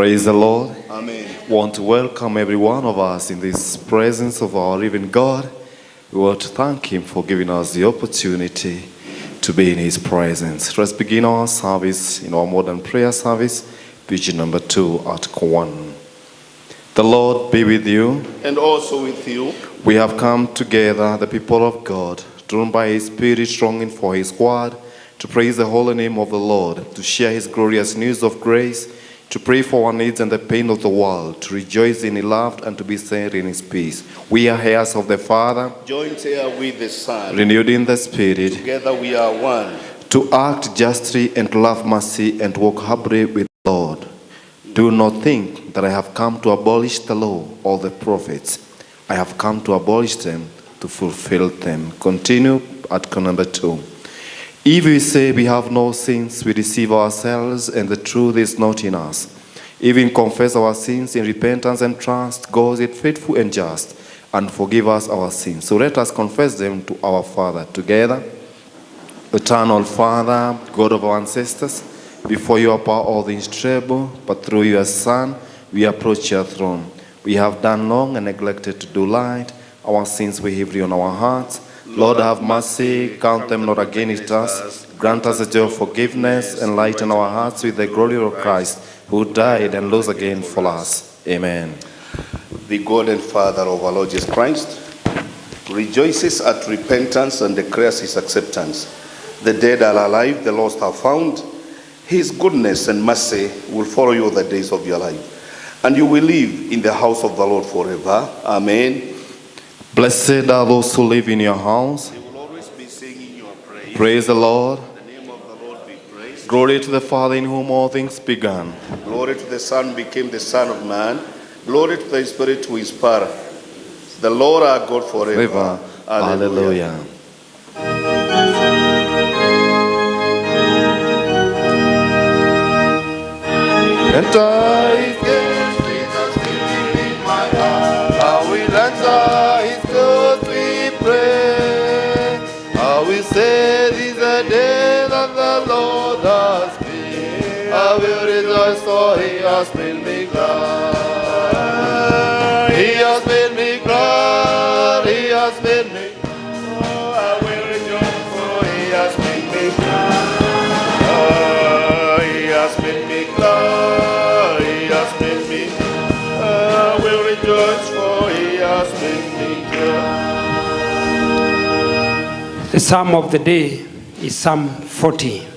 Praise the Lord. Amen. We want to welcome every one of us in this presence of our living God. We want to thank Him for giving us the opportunity to be in His presence. Let's begin our service in our modern prayer service, page number 2, Article 1. The Lord be with you. And also with you. We have come together, the people of God, drawn by His Spirit, longing for His word, to praise the holy name of the Lord, to share His glorious news of grace, to pray for our needs and the pain of the world, to rejoice in His love and to be saved in His peace. We are heirs of the Father, joint heir with the Son, renewed in the Spirit. Together we are one. To act justly and to love mercy and to walk humbly with the Lord. Do not think that I have come to abolish the law or the prophets. I have come to abolish them, to fulfill them. Continue at number 2. If we say we have no sins, we deceive ourselves, and the truth is not in us. If we confess our sins in repentance and trust, God is faithful and just, and forgive us our sins. So let us confess them to our Father together. Eternal Father, God of our ancestors, before your power all things tremble, but through your Son we approach your throne. We have done long and neglected to do right. Our sins we heavy on our hearts. Lord, have mercy, count them not against us. Grant us the joy of forgiveness, enlighten our hearts with the glory of Christ, who died and rose again for us. Amen. The God and Father of our Lord Jesus Christ rejoices at repentance and declares His acceptance. The dead are alive, the lost are found. His goodness and mercy will follow you the days of your life, and you will live in the house of the Lord forever. Amen. Blessed are those who live in your house. They will always be singing your praise. Praise the Lord. The name of the Lord be praised. Glory to the Father in whom all things began. Glory to the Son became the Son of Man. Glory to the Spirit who is power. The Lord our God forever. Hallelujah. Enter His gates with thanksgiving in my heart. I will enter His courts with praise. I will say this is the day that the Lord has made. I will rejoice, for He has made me glad. He has made me glad. He has made me glad. Oh, I will rejoice, for He has made me glad. Oh, He has made me glad. He has made me glad. I will rejoice, for He has made me glad. The psalm of the day is Psalm 40.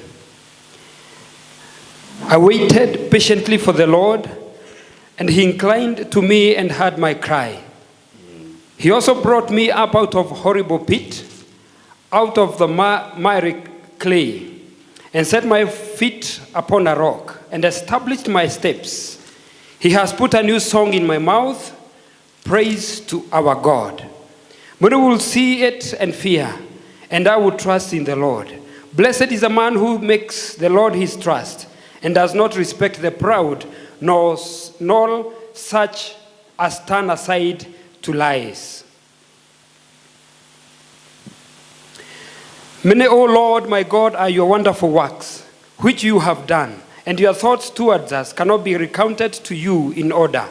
I waited patiently for the Lord, and He inclined to me and heard my cry. He also brought me up out of horrible pit, out of the miry clay, and set my feet upon a rock, and established my steps. He has put a new song in my mouth, praise to our God. Many will see it and fear, and I will trust in the Lord. Blessed is the man who makes the Lord his trust, and does not respect the proud, nor such as turn aside to lies. Many, O Lord, my God, are your wonderful works, which you have done, and your thoughts towards us cannot be recounted to you in order.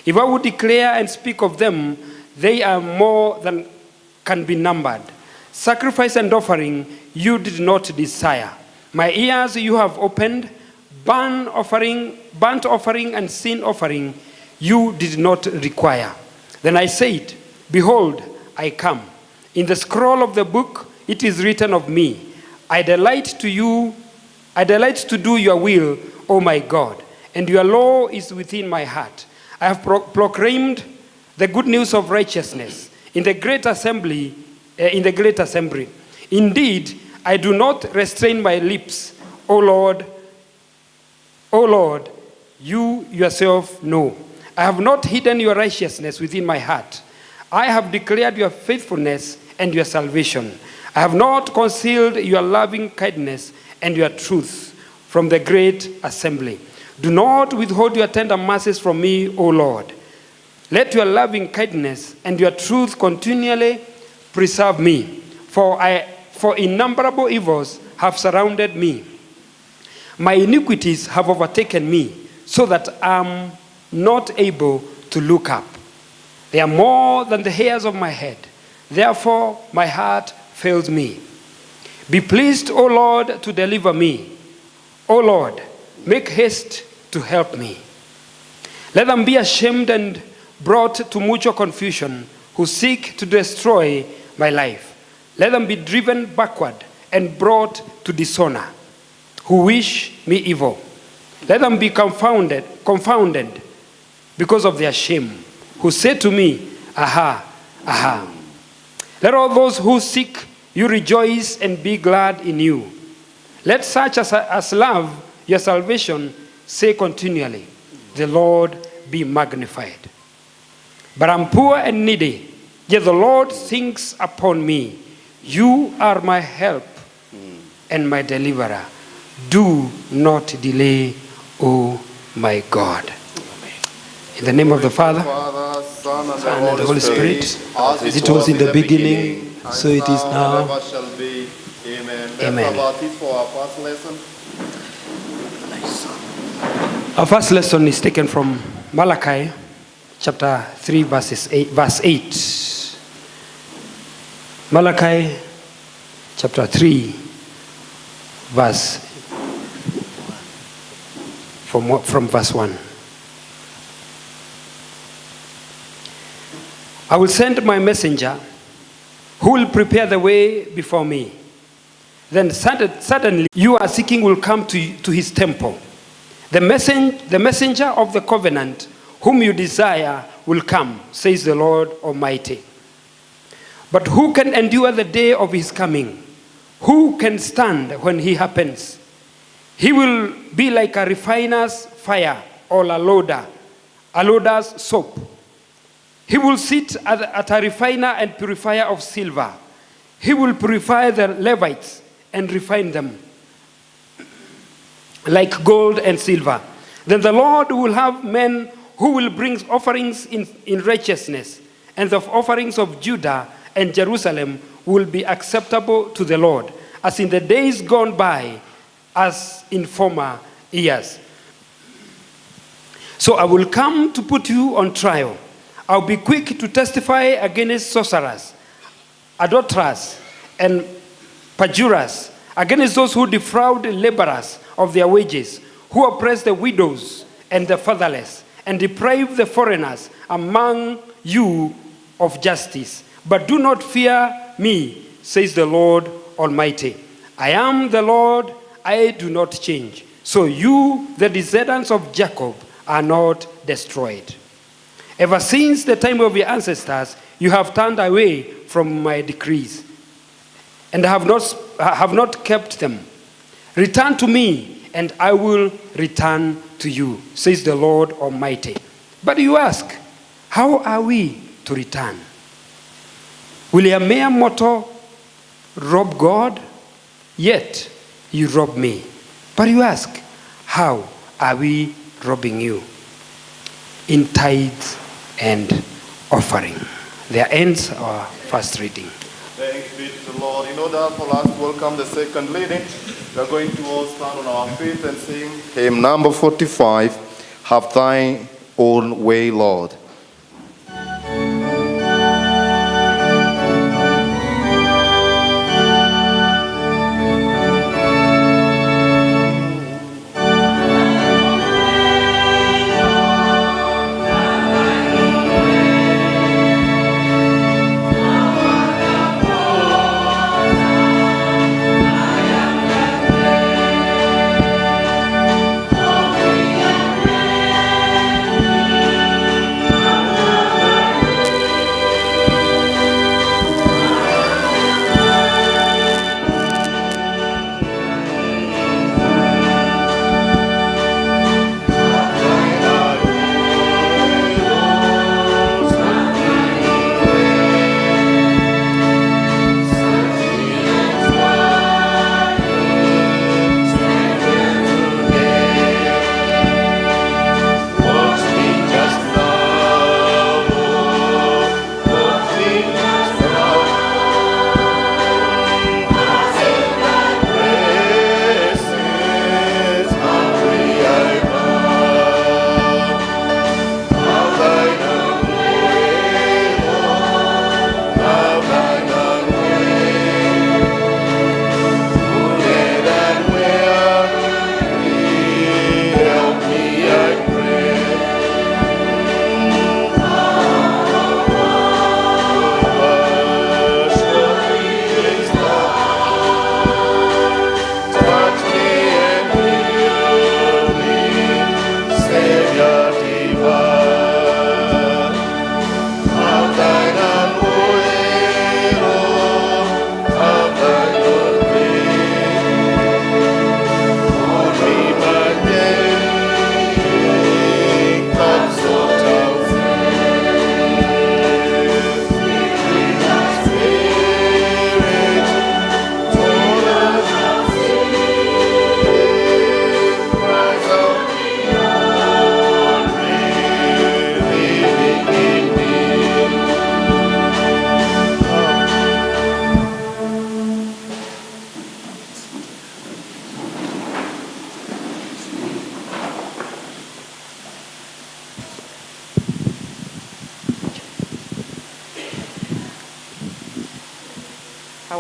If I would declare and speak of them, they are more than can be numbered. Sacrifice and offering you did not desire. My ears you have opened. Burnt offering and sin offering you did not require. Then I said, behold, I come. In the scroll of the book it is written of me, I delight to do your will, O my God, and your law is within my heart. I have proclaimed the good news of righteousness in the great assembly. Indeed, I do not restrain my lips, O Lord, you yourself know. I have not hidden your righteousness within my heart. I have declared your faithfulness and your salvation. I have not concealed your loving kindness and your truth from the great assembly. Do not withhold your tender mercies from me, O Lord. Let your loving kindness and your truth continually preserve me, for innumerable evils have surrounded me. My iniquities have overtaken me, so that I'm not able to look up. They are more than the hairs of my head. Therefore, my heart fails me. Be pleased, O Lord, to deliver me. O Lord, make haste to help me. Let them be ashamed and brought to mutual confusion who seek to destroy my life. Let them be driven backward and brought to dishonor who wish me evil. Let them be confounded because of their shame, who say to me, aha, aha. Let all those who seek you rejoice and be glad in you. Let such as love your salvation say continually, the Lord be magnified. But I'm poor and needy, yet the Lord thinks upon me. You are my help and my deliverer. Do not delay, O my God. In the name of the Father, Son, and the Holy Spirit, as it was in the beginning, so it is now. and ever shall be. Amen. Amen. That's about it for our first lesson. Our first lesson is taken from Malachi chapter 3, verse 8. Malachi chapter 3, from verse 1. I will send my messenger who will prepare the way before me. Then suddenly you are seeking will come to his temple. The messenger of the covenant whom you desire will come, says the Lord Almighty. But who can endure the day of his coming? Who can stand when he happens? He will be like a refiner's fire or a loader's soap. He will sit at a refiner and purifier of silver. He will purify the Levites and refine them like gold and silver. Then the Lord will have men who will bring offerings in righteousness, and the offerings of Judah and Jerusalem will be acceptable to the Lord, as in the days gone by, as in former years. So I will come to put you on trial. I'll be quick to testify against sorcerers, adulterers, and perjurers, against those who defraud laborers of their wages, who oppress the widows and the fatherless, and deprive the foreigners among you of justice. But do not fear me, says the Lord Almighty. I am the Lord, I do not change. So you, the descendants of Jacob, are not destroyed. Ever since the time of your ancestors, you have turned away from my decrees and have not kept them. Return to me, and I will return to you, says the Lord Almighty. But you ask, how are we to return? Will a mere mortal rob God? Yet you rob me. But you ask, how are we robbing you? In tithes and offering. There ends our first reading. Thanks be to the Lord. In order for us to welcome the second reading, we are going to all stand on our feet and sing Hymn number 45, Have Thine Own Way, Lord. Thank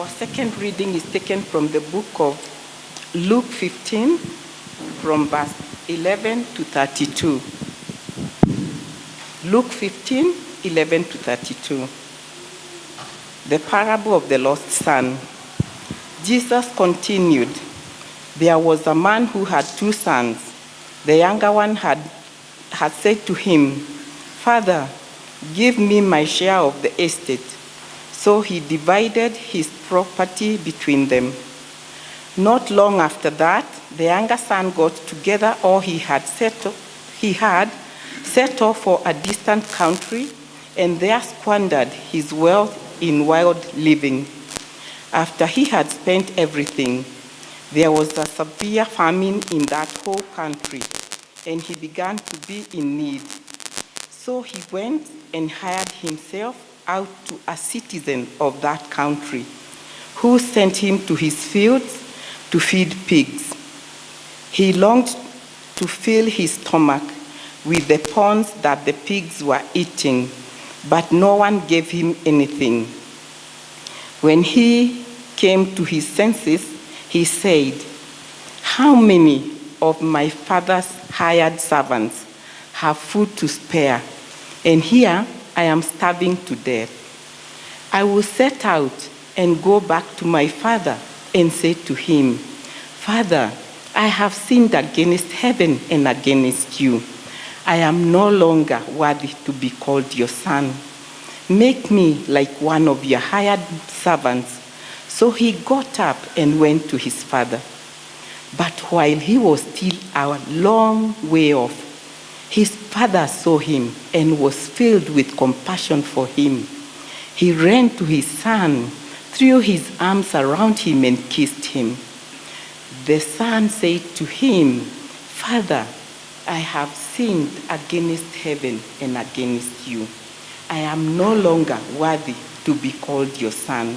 Our second reading is taken from the book of Luke 15, from verse 11 to 32. Luke 15, 11 to 32. The parable of the lost son. Jesus continued, there was a man who had 2 sons. The younger one had said to him, Father, give me my share of the estate. So he divided his property between them. Not long after that, the younger son got together all he had set off for a distant country, and there squandered his wealth in wild living. After he had spent everything, there was a severe famine in that whole country, and he began to be in need. So he went and hired himself out to a citizen of that country, who sent him to his fields to feed pigs. He longed to fill his stomach with the pawns that the pigs were eating, but no one gave him anything. When he came to his senses, he said, how many of my father's hired servants have food to spare, and here I am starving to death? I will set out and go back to my father and say to him, Father, I have sinned against heaven and against you. I am no longer worthy to be called your son. Make me like one of your hired servants. So he got up and went to his father. But while he was still a long way off, his father saw him and was filled with compassion for him. He ran to his son, threw his arms around him, and kissed him. The son said to him, Father, I have sinned against heaven and against you. I am no longer worthy to be called your son.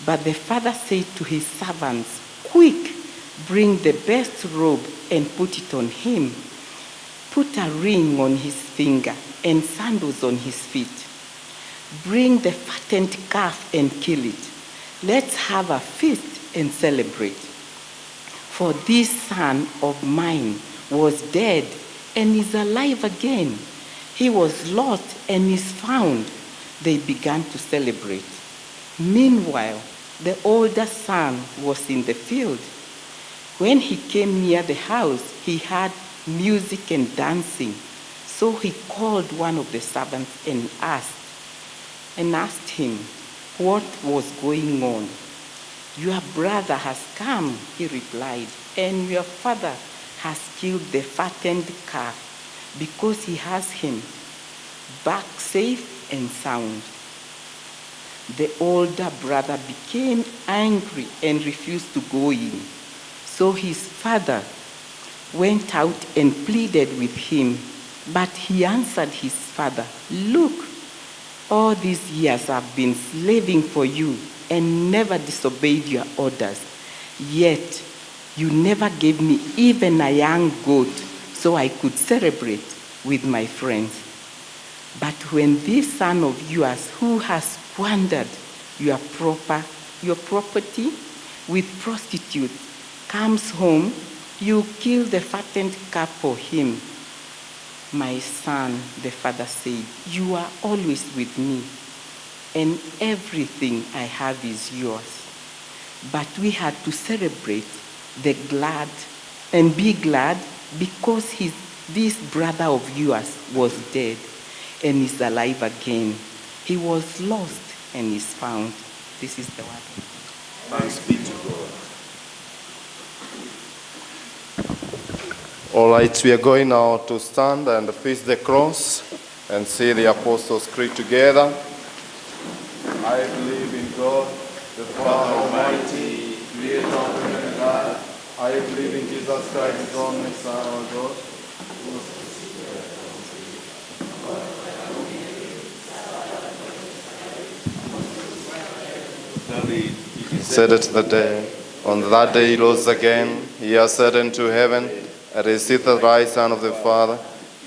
But the father said to his servants, quick, bring the best robe and put it on him. Put a ring on his finger and sandals on his feet. Bring the fattened calf and kill it. Let's have a feast and celebrate. For this son of mine was dead and is alive again. He was lost and is found. They began to celebrate. Meanwhile, the older son was in the field. When he came near the house, he heard music and dancing. So he called one of the servants and asked him what was going on. Your brother has come, he replied, and your father has killed the fattened calf because he has him back safe and sound. The older brother became angry and refused to go in. So his father went out and pleaded with him. But he answered his father, look, all these years I've been slaving for you and never disobeyed your orders. Yet you never gave me even a young goat so I could celebrate with my friends. But when this son of yours who has squandered your property with prostitutes comes home, you kill the fattened calf for him. My son, the father said, you are always with me, and everything I have is yours. But we had to celebrate and be glad because this brother of yours was dead and is alive again. He was lost and is found. This is the word. Thanks be to God. All right, we are going now to stand and face the cross and say the Apostles' Creed together. I believe in God, the Father Almighty, creator of heaven and earth. I believe in Jesus Christ, His only Son, our God. Said it the day. On that day he rose again. He ascended into heaven, and is seated at the right hand of the Father.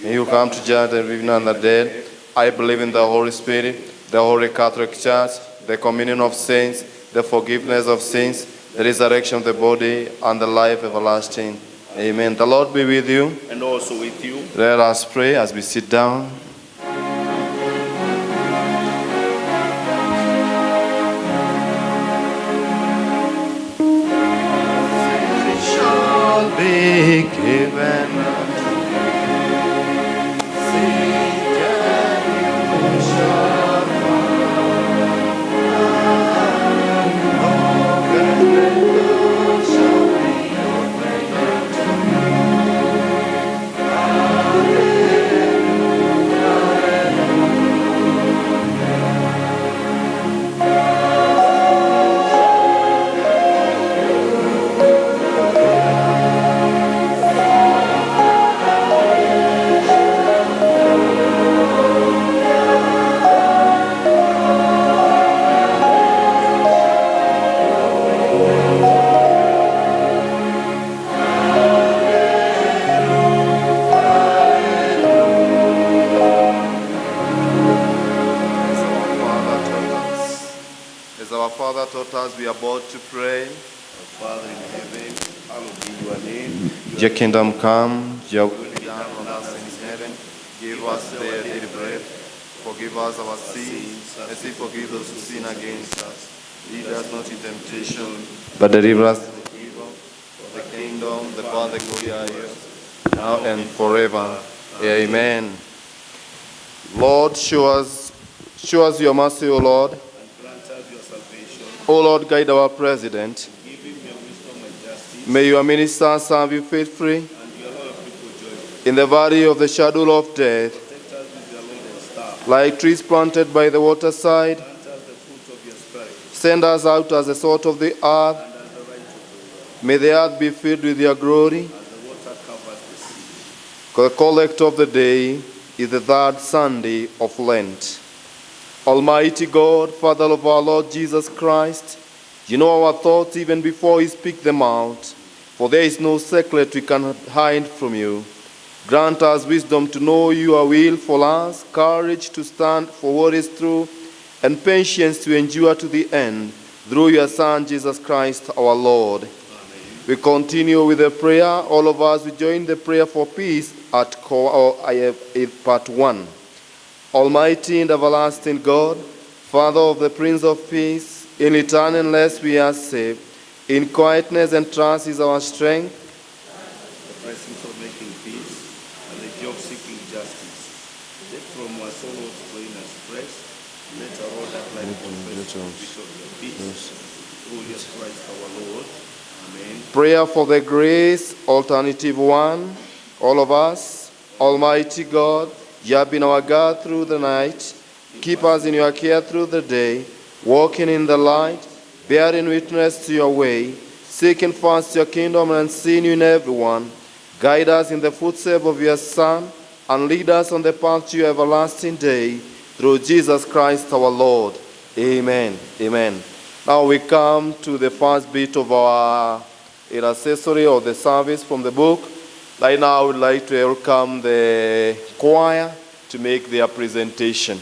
He who come to judge the living and the dead. I believe in the Holy Spirit, the Holy Catholic Church, the communion of saints, the forgiveness of sins, the resurrection of the body, and the life everlasting. Amen. The Lord be with you. And also with you. Let us pray as we sit down. It shall be given unto you. Seek and you shall find. Knock and the door shall be opened unto you. As our Father taught us, we are about to pray. Our Father in heaven, hallowed be your name. Your kingdom come, your will be done on us in heaven. Give us their daily bread. Forgive us our sins, as we forgive those who sin against us. Lead us not in temptation, but deliver us from the evil. For the kingdom, the power, the glory are yours, now and forever. Amen. Lord, show us your mercy, O Lord. And grant us your salvation. O Lord, guide our president. Give him your wisdom and justice. May your ministers serve you faithfully. And your Lord people joyful. In the valley of the shadow of death, Protect us with your Lord and staff. like trees planted by the waterside, Grant us the fruit of your spirit. send us out as the salt of the earth. And as the right of the world. May the earth be filled with your glory. As the water covers the sea. The collect of the day is the third Sunday of Lent. Almighty God, Father of our Lord Jesus Christ, you know our thoughts even before we speak them out, for there is no secret we can hide from you. Grant us wisdom to know your will for us, courage to stand for what is true, and patience to endure to the end, through your Son, Jesus Christ, our Lord. Amen. We continue with the prayer. All of us, we join the prayer for peace at part 1. Almighty and everlasting God, Father of the Prince of Peace, in eternalness we are saved. In quietness and trust is our strength. The presence of making peace and the joy of seeking justice. Take from our sorrows to in us rest. Let our Lord that life confess the victory of your peace. Through Jesus Christ our Lord. Amen. Prayer for the grace, alternative 1. All of us, Almighty God, you have been our God through the night. Keep us in your care through the day, walking in the light, bearing witness to your way, seeking first your kingdom and seeing you in everyone. Guide us in the footsteps of your Son, and lead us on the path to your everlasting day, through Jesus Christ our Lord. Amen. Amen. Now we come to the first bit of our intercessory or the service from the book. Right now I would like to welcome the choir to make their presentation.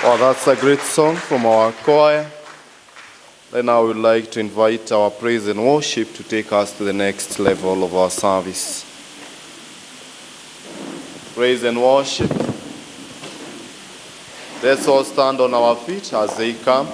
Oh, that's a great song from our choir. Then I would like to invite our praise and worship to take us to the next level of our service. Praise and worship. Let's all stand on our feet as they come.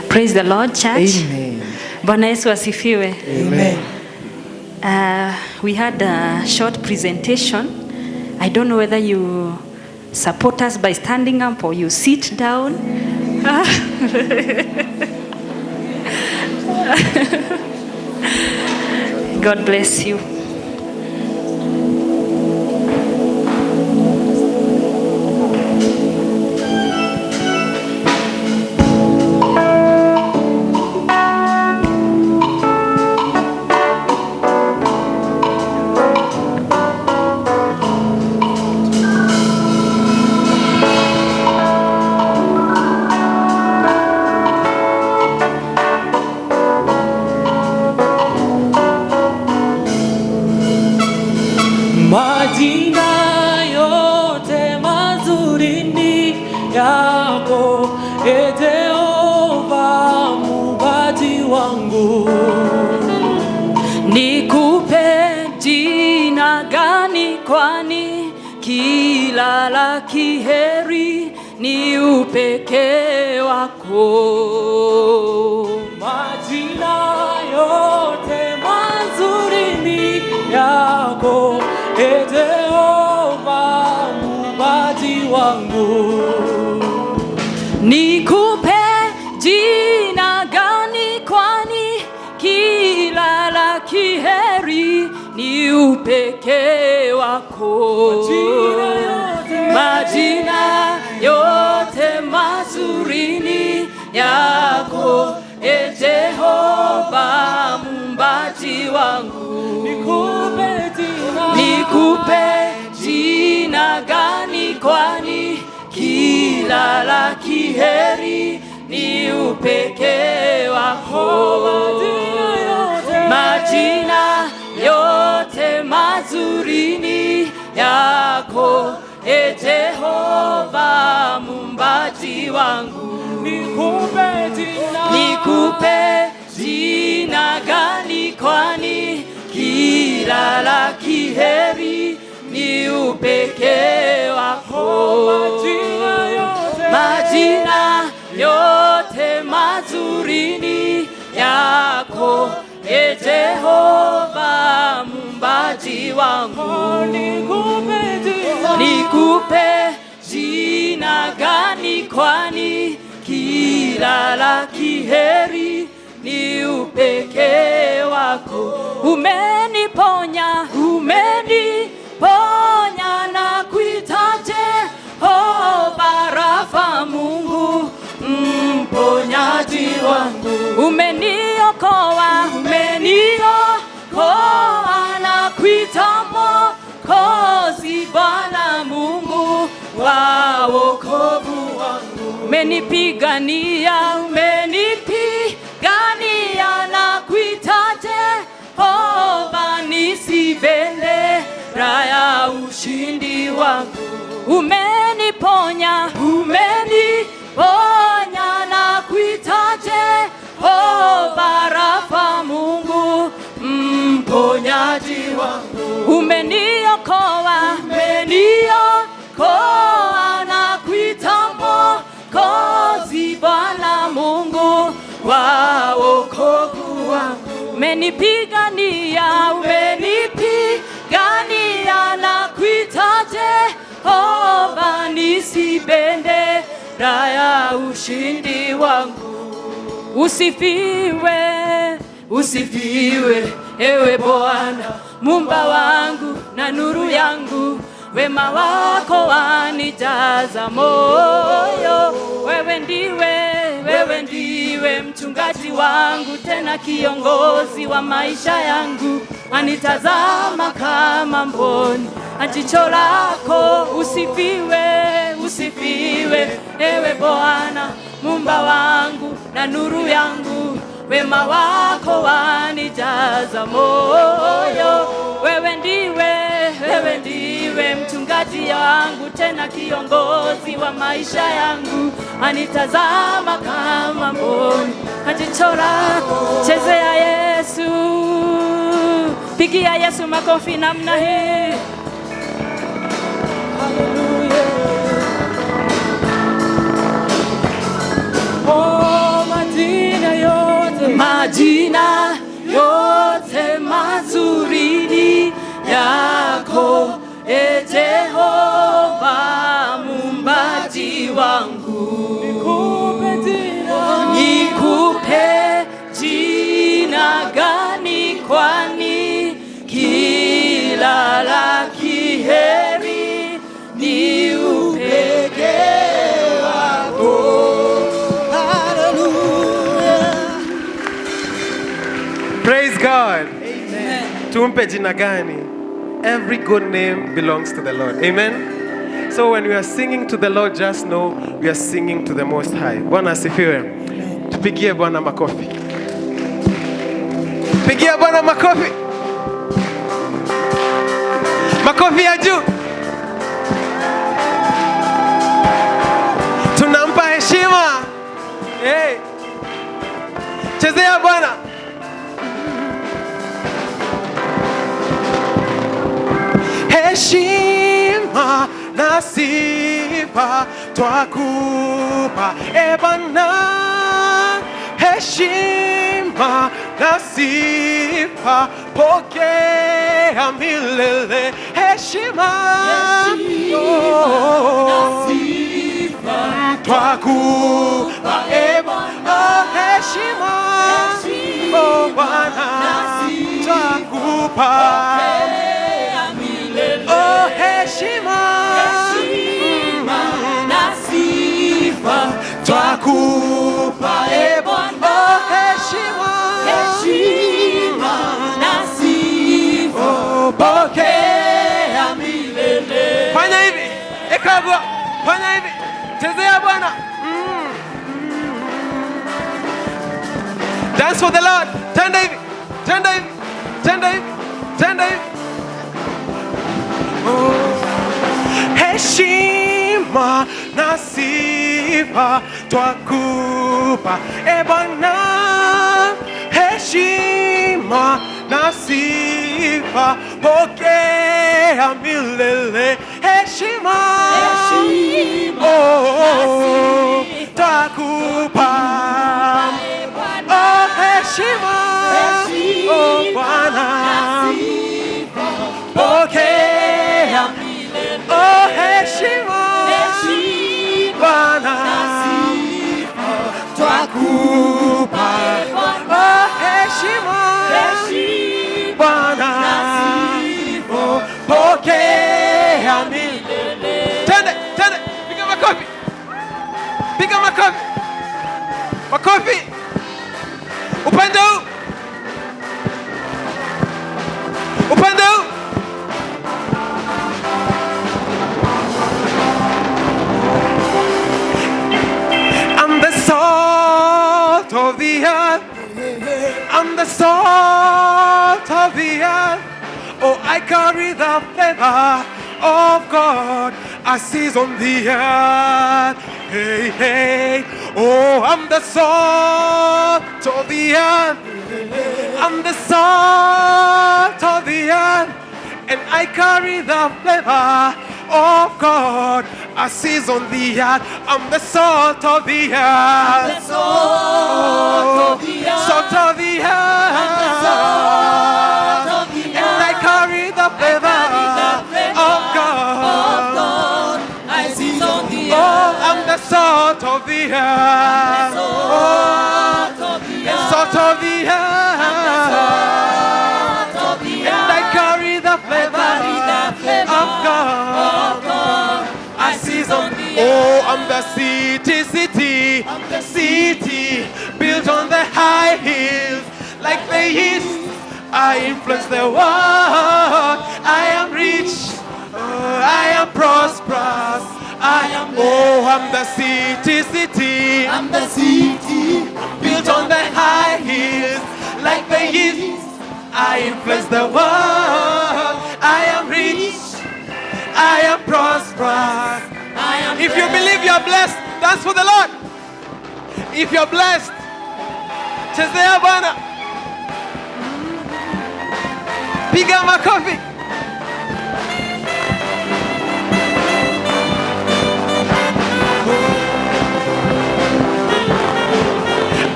Praise the Lord, church. Amen. Bwana Yesu asifiwe. Amen. We had a short presentation. I don't know whether you support us by standing up or you sit down. God bless you. Majina yote mazuri ni yako, e Jehova Muumbaji wangu. Nikupe jina gani, kwani kila la kiheri ni upekee wako. Majina yote mazuri ni yako, e Jehova Muumbaji wangu. Nikupe jina gani, kwani kila la kiheri ni upekee wako. Majina yote mazuri ni yako, e Jehova Muumbaji wangu. Nikupe jina gani, kwani kila la kiheri ni upekee wako. Majina yote mazuri ni yako, e Jehova Muumbaji wangu. Nikupe jina gani, kwani kila la kiheri ni upekee wako. Majina yote mazuri ni yako, e Jehova Muumbaji wangu. Nikupe jina gani, kwani kila la kiheri ni upekee wako. Umeniponya na kuita Jehova Rafa, Mungu mponyaji wangu. Umeniokoa na kuita Mwokozi, Bwana Mungu wa wokovu wangu. Umenipigania na kuita Jehova nisi, bendera ya ushindi wangu. Umeniponya na kuita Jehova Rafa, Mungu mponyaji wangu. Umeniokoa na kuita Mwokozi, Bwana Mungu wa wokovu wangu. Umenipigania na kuita Jehova nisi, bendera ya ushindi wangu. Usifiwe ewe Bwana, Muumba wangu na nuru yangu. wema wako wanijaza moyo. Wewe ndiwe mchungaji wangu, tena kiongozi wa maisha yangu. Anitazama kama mboni, jicho lako usifiwe, ewe Bwana Muumba wangu na nuru yangu. Wema wako wanijaza moyo. Wewe ndiwe mchungaji wangu, tena kiongozi wa maisha yangu. Anitazama kama mboni, jicho lako. Chezea Yesu, pigia Yesu makofi namna hii. Hallelujah. Oh, majina yote mazuri ni yako, e Jehova Muumbaji wangu. Nikupe jina gani, kwani kila la kiheri ni upekee wako. Praise God. Amen. Tumpe jina gani? Every good name belongs to the Lord. Amen. So when we are singing to the Lord, just know we are singing to the Most High. Bwana asifiwe. Tupigie Bwana makofi. Pigia Bwana makofi. Makofi ya juu. Tunampa heshima. Hey. Chezea Bwana. Heshima na sifa twakupa, e Bwana. Heshima na sifa pokea milele. Heshima na sifa twakupa, e Bwana. Heshima, oh Bwana, twakupa. Oh, heshima na sifa twakupa, e Bwana. Oh, heshima na sifa pokea milele. Fanya hivi, ekagua, fanya hivi, chezea Bwana. Dance for the Lord. Tenda hivi, tenda hivi, tenda hivi, tenda hivi. Heshima na sifa twakupa, e Bwana. Heshima na sifa pokea milele. Heshima, oh, twakupa. Oh, heshima, oh Bwana, pokea. Oh, heshima, Bwana, twakupa. Oh, heshima, Bwana, pokea milele. Tende, piga makofi. Piga makofi. Makofi. Upande huu. Upande huu. I'm the salt of the earth. I'm the salt of the earth. Oh, I carry the flavor of God as season the earth. Hey, hey. Oh, I'm the salt of the earth. I'm the salt of the earth. And I carry the flavor of God as season the earth. I'm the salt of the earth. I'm the salt of the earth. Salt of the earth. I'm the salt of the earth. And I carry the flavor of God. I season the earth. Oh, I'm the salt of the earth. Salt of the earth. And I carry the flavor of God. city, city built on the high hills. Like the east, I influence the world. I am rich, I am prosperous. I'm the city, city. I'm the city built on the high hills. Like the east, I influence the world. I am rich, I am prosperous. If you believe you are blessed, dance for the Lord. If you're blessed, chezea Bwana. Piga makofi.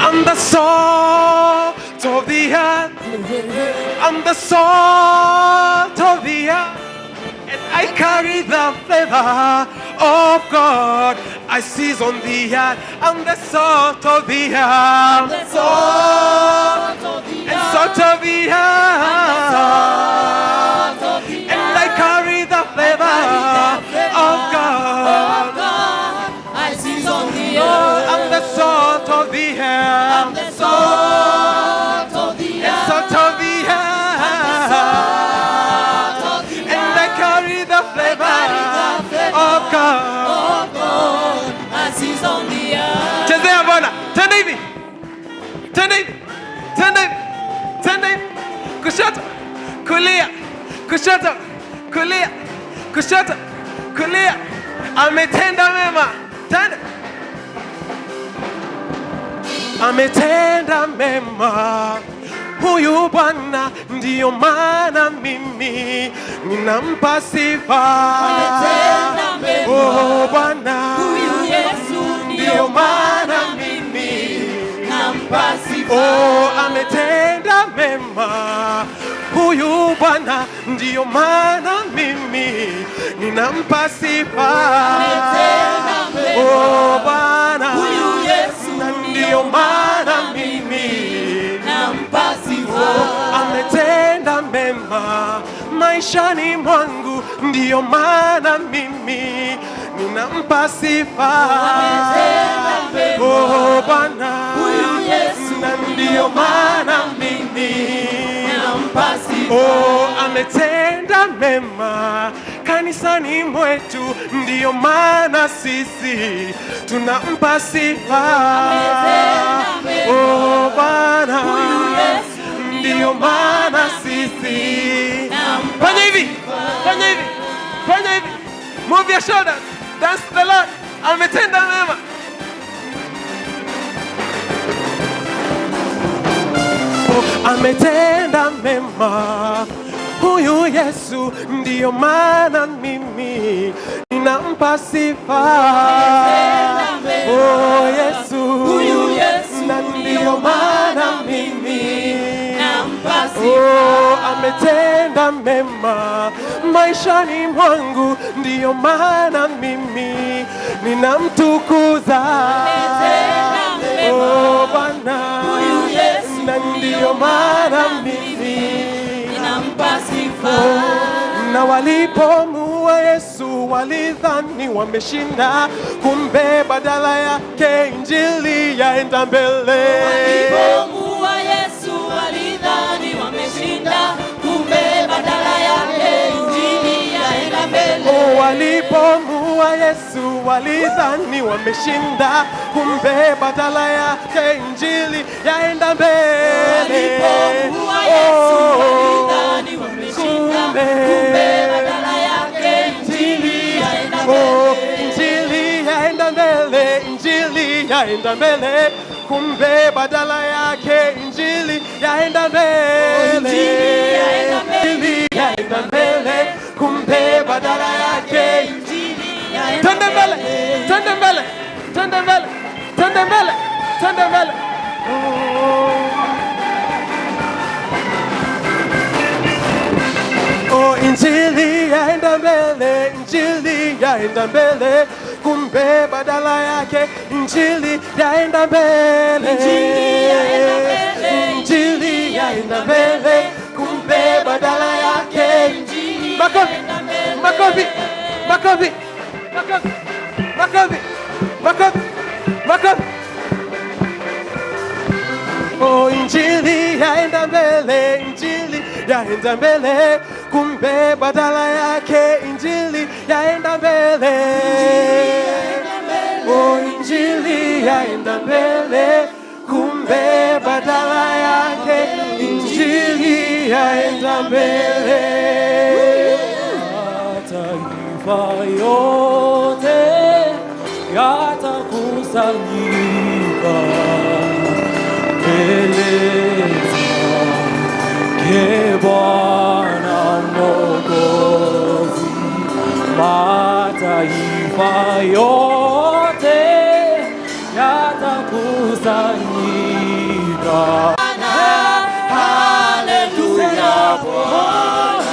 I'm the salt of the earth. I'm the salt of the earth. And I carry the flavor of God. I season the earth. I'm the salt of the earth. The salt of the earth. And salt of the earth. And I carry the flavor of God. I season the earth. I'm the salt of the earth. I'm the salt of the earth. And salt of the earth. And I carry the flavor of God. I season the earth. Chezea Bwana. Tenda hivi. Tenda hivi. Tenda hivi. Tenda hivi. Kushoto. Kulia. Kushoto. Kulia. Kushoto. Kulia. Ametenda mema. Tenda. Ametenda mema huyu Bwana, ndiyo maana mimi ninampa sifa. Ametenda mema oh Bwana, huyu Yesu, ndiyo maana mimi nampa sifa. oh ametenda mema huyu Bwana, ndiyo maana mimi ninampa sifa. Ametenda mema oh Bwana, huyu Yesu, ndiyo maana mimi nampa sifa. ametenda mema maishani mwangu, ndiyo maana mimi ninampa sifa. Ametenda mema oh Bwana, huyu Yesu, ndiyo maana mimi nampa sifa. oh ametenda mema kanisani mwetu, ndiyo maana sisi tunampa sifa. oh Bwana, ndiyo maana sisi fanya hivi, fanya hivi, fanya hivi, move your shoulders, dance the Lord. Ametenda mema. oh ametenda mema huyu Yesu, ndiyo maana mimi ninampa sifa. oh Yesu, Huyu Yesu, na ndiyo maana mimi nampa sifa. oh ametenda mema maishani mwangu, ndiyo maana mimi ninamtukuza. oh Bwana, Huyu Yesu, na ndiyo maana mimi nampa sifa. na walipomuua Yesu walidhani wameshinda, kumbe badala yake injili yaenda mbele. Walipomuua Yesu walidhani wameshinda, kumbe badala yake injili yaenda mbele. Oh, walipomuua Yesu walidhani wameshinda, kumbe badala yake injili yaenda mbele. Walipomuua Yesu walidhani wameshinda, kumbe badala yake injili yaenda Oh, mbele. injili yaenda mbele, injili yaenda mbele, kumbe badala yake injili yaenda mbele. Injili yaenda mbele. Injili yaenda mbele, kumbe badala yake Injili yaenda twende mbele, twende mbele, twende mbele, twende mbele, twende mbele. Oh, injili yaenda mbele, injili yaenda mbele, kumbe badala yake injili yaenda mbele. Injili yaenda mbele. Injili yaenda mbele, kumbe badala yake Injili makofi, yaenda mbele. makofi, makofi, makofi, makofi, makofi. Makofi. Oh, injili yaenda mbele, injili yaenda mbele, kumbe badala yake injili yaenda mbele. Oh, injili yaenda mbele, kumbe badala yake injili yaenda mbele. Mataifa yote yatakusanyika mbele zake Bwana Mwokozi. Mataifa yote yatakusanyika. Haleluya Bwana.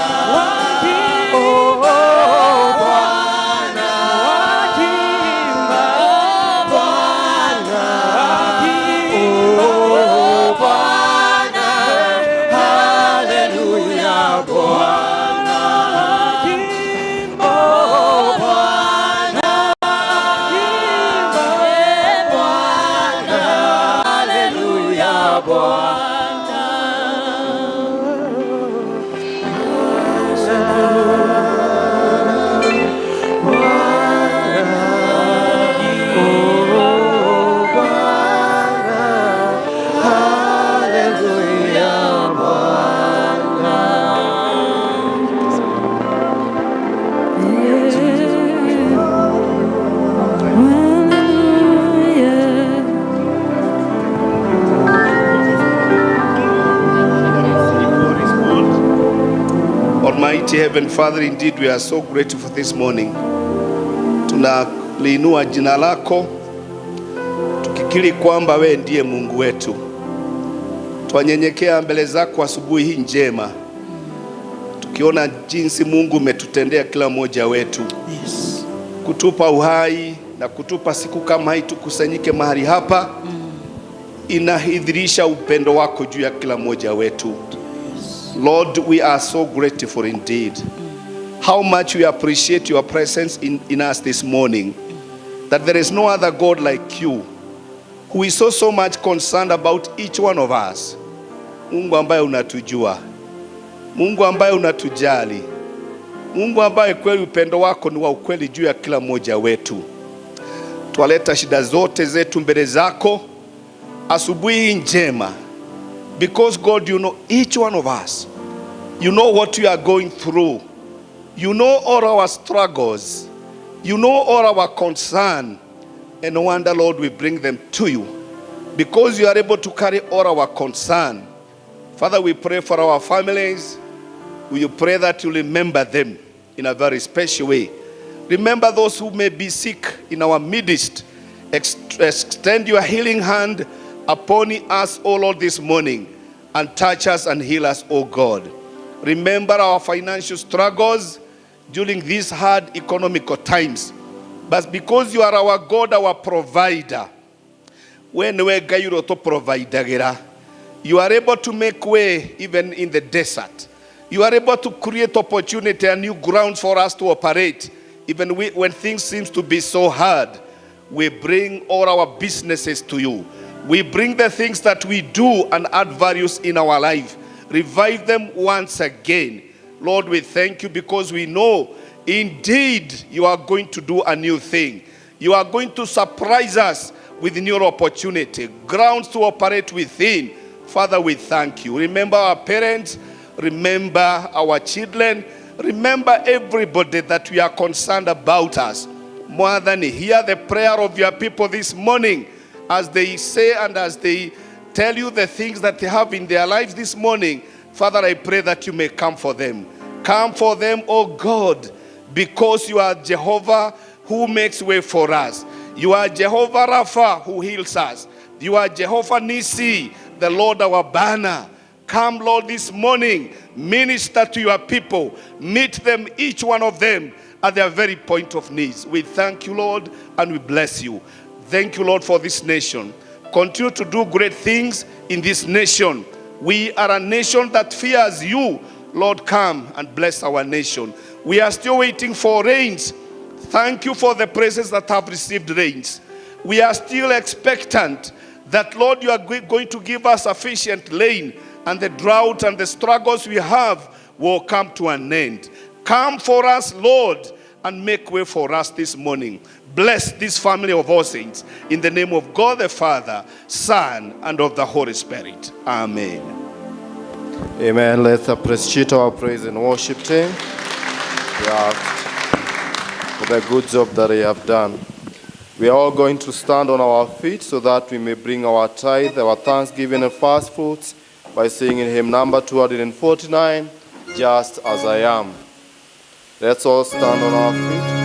Almighty Heaven Father, indeed we are so grateful for this morning. Tunaliinua jina lako tukikiri kwamba wewe ndiye Mungu wetu. Twanyenyekea mbele zako asubuhi hii njema, tukiona jinsi Mungu umetutendea kila mmoja wetu. Yes. Kutupa uhai na kutupa siku kama hii tukusanyike mahali hapa. Inahidhirisha upendo wako juu ya kila mmoja wetu. Lord, we are so grateful indeed. How much we appreciate your presence in us this morning. That there is no other God like you, who is so much concerned about each one of us. Mungu ambaye unatujua, Mungu ambaye unatujali, Mungu ambaye kweli upendo wako ni wa ukweli juu ya kila mmoja wetu. Twaleta shida zote zetu mbele zako asubuhi njema, because God, you know each one of us. You know what we are going through. You know all our struggles. You know all our concern. And no wonder, Lord, we bring them to you, because you are able to carry all our concern. Father, we pray for our families. We pray that you remember them in a very special way. Remember those who may be sick in our midst. Extend your healing hand upon us, O Lord, this morning, and touch us and heal us, O God. Remember our financial struggles during these hard economical times. But because you are our God, our provider, when we gairo to provide, you are able to make way even in the desert. You are able to create opportunity and new grounds for us to operate, even when things seem to be so hard. We bring all our businesses to you. We bring the things that we do and add values in our life. Revive them once again. Lord, we thank you because we know indeed you are going to do a new thing. You are going to surprise us with new opportunity, grounds to operate within. Father, we thank you. Remember our parents, remember our children, remember everybody that we are concerned about us. More than hear the prayer of your people this morning as they say and as they tell you the things that they have in their lives this morning. Father, I pray that you may come for them. Come for them, oh God, because you are Jehovah who makes way for us. You are Jehovah Rapha who heals us. You are Jehovah Nisi, the Lord our banner. Come, Lord, this morning, minister to your people. Meet them, each one of them, at their very point of needs. We thank you, Lord, and we bless you. Thank you, Lord, for this nation. Continue to do great things in this nation. We are a nation that fears you. Lord, come and bless our nation. We are still waiting for rains. Thank you for the places that have received rains. we are still expectant that, Lord, you are going to give us sufficient rain, and the drought and the struggles we have will come to an end. Come for us, Lord, and make way for us this morning. Bless this family of all saints in the name of God the Father, Son, and of the Holy Spirit. Amen. Amen. Let's appreciate our praise and worship team. For the good job that they have done. We are all going to stand on our feet so that we may bring our tithe, our thanksgiving and first fruits by singing hymn number 249, Just As I Am. Let's all stand on our feet.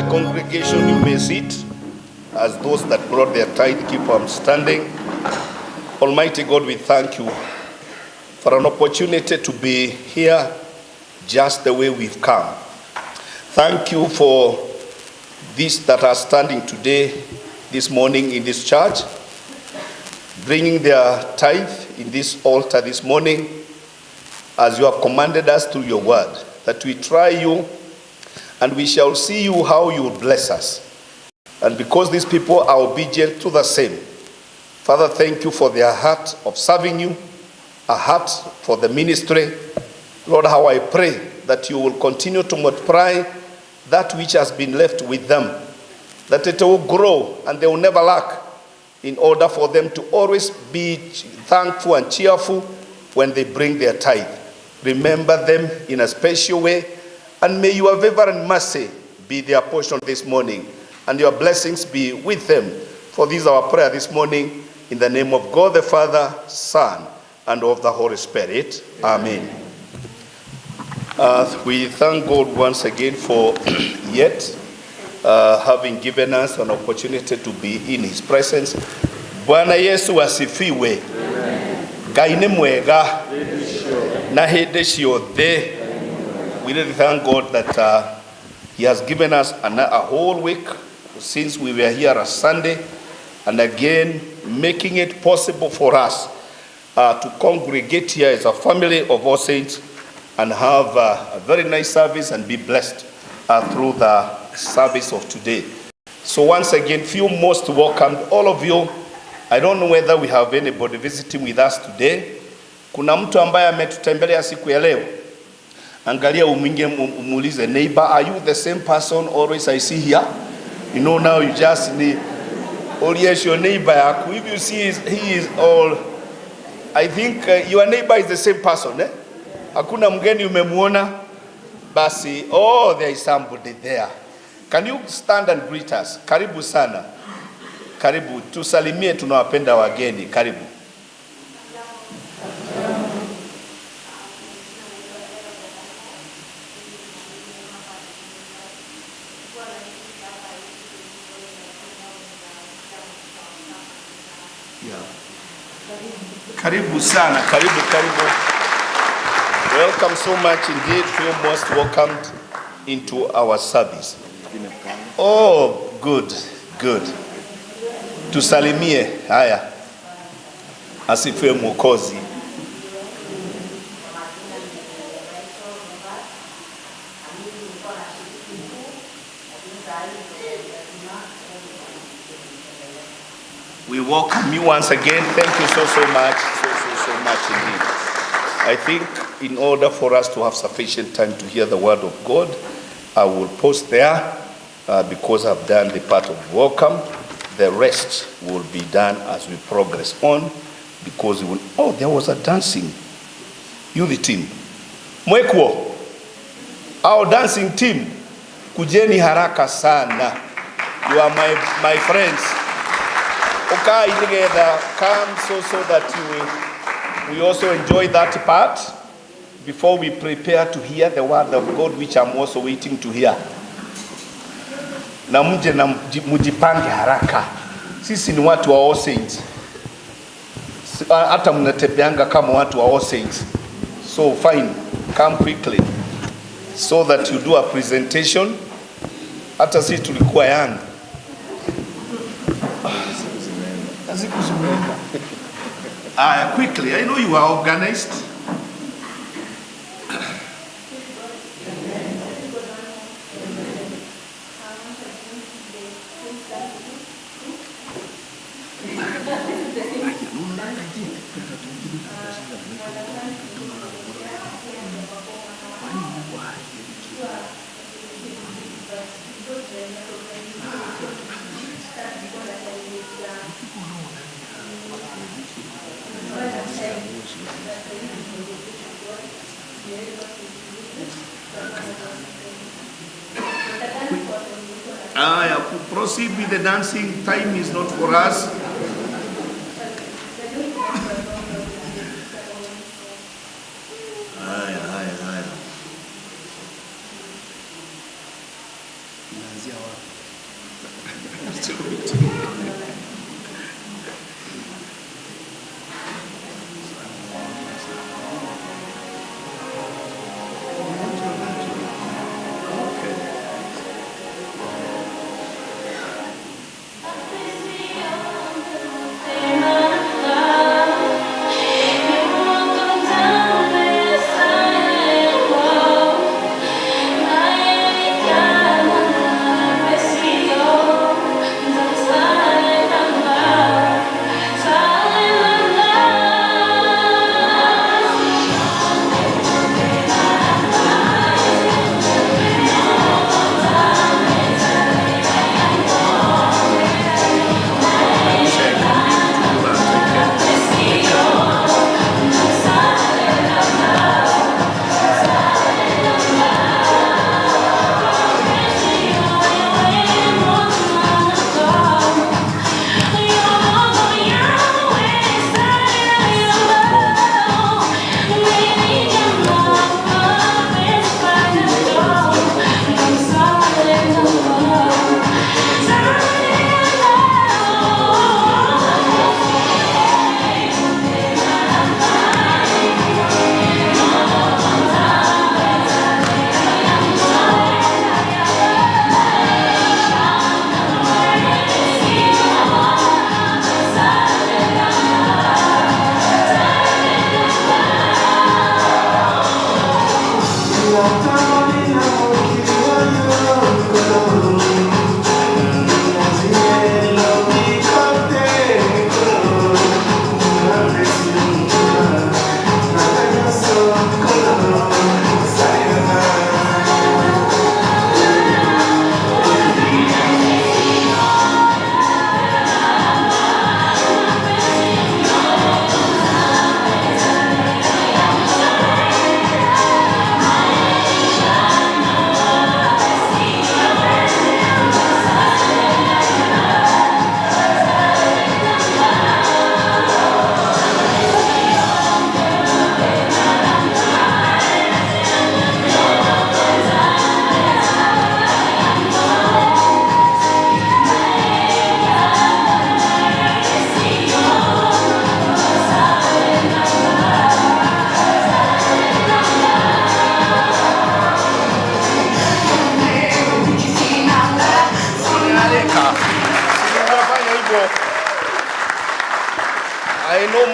Congregation, you may sit as those that brought their tithe keep on standing. Almighty God, we thank you for an opportunity to be here just the way we've come. Thank you for these that are standing today, this morning in this church, bringing their tithe in this altar this morning, as you have commanded us through your word, that we try you and we shall see you how you will bless us. And because these people are obedient to the same, Father, thank you for their heart of serving you, a heart for the ministry. Lord, how I pray that you will continue to multiply that which has been left with them, that it will grow and they will never lack, in order for them to always be thankful and cheerful when they bring their tithe. Remember them in a special way, and may your favor and mercy be their portion this morning, and your blessings be with them. For this is our prayer this morning, in the name of God the Father, Son, and of the Holy Spirit. Amen. We thank God once again for yet having given us an opportunity to be in his presence. Bwana Yesu asifiwe. Ngai ni mwega na hĩndĩ ciothe. We really thank God that he has given us a whole week since we were here on Sunday, and again making it possible for us to congregate here as a family of all saints and have a very nice service and be blessed through the service of today. So once again, feel most welcome, all of you. I don't know whether we have anybody visiting with us today. Kuna mtu ambaye ametutembelea siku ya leo. Angalia uminge umuulize neighbor, are you the same person always I see here? You know, now you just need, oh yes, your neighbor. If you see he is all, I think your neighbor is the same person. Hakuna mgeni umemuona, basi, oh, there is somebody there. Can you stand and greet us? Karibu sana. Karibu. Tusalimie, tunawapenda wageni. Karibu. Karibu sana. Karibu, karibu. Welcome so much indeed. Feel most welcomed into our service. Oh, good, good. Tusalimie. Haya. Asifiwe Mwokozi. We welcome you once again. Thank you so much. So much indeed. I think in order for us to have sufficient time to hear the word of God, I will pause there because I've done the part of welcome. The rest will be done as we progress on because we will, oh, there was a dancing youth team. Mwekwo, our dancing team, kujeni haraka sana. You are my friends. Okay, together, come so that we also enjoy that part before we prepare to hear the word of God, which I'm also waiting to hear. Na mje na mujipange haraka. Sisi ni watu wa All Saints. Hata mnatebeanga kama watu wa All Saints. So fine, come quickly so that you do a presentation. Hata sisi tulikuwa young. Quickly, I know you are organized. Proceed with the dancing. Time is not for us.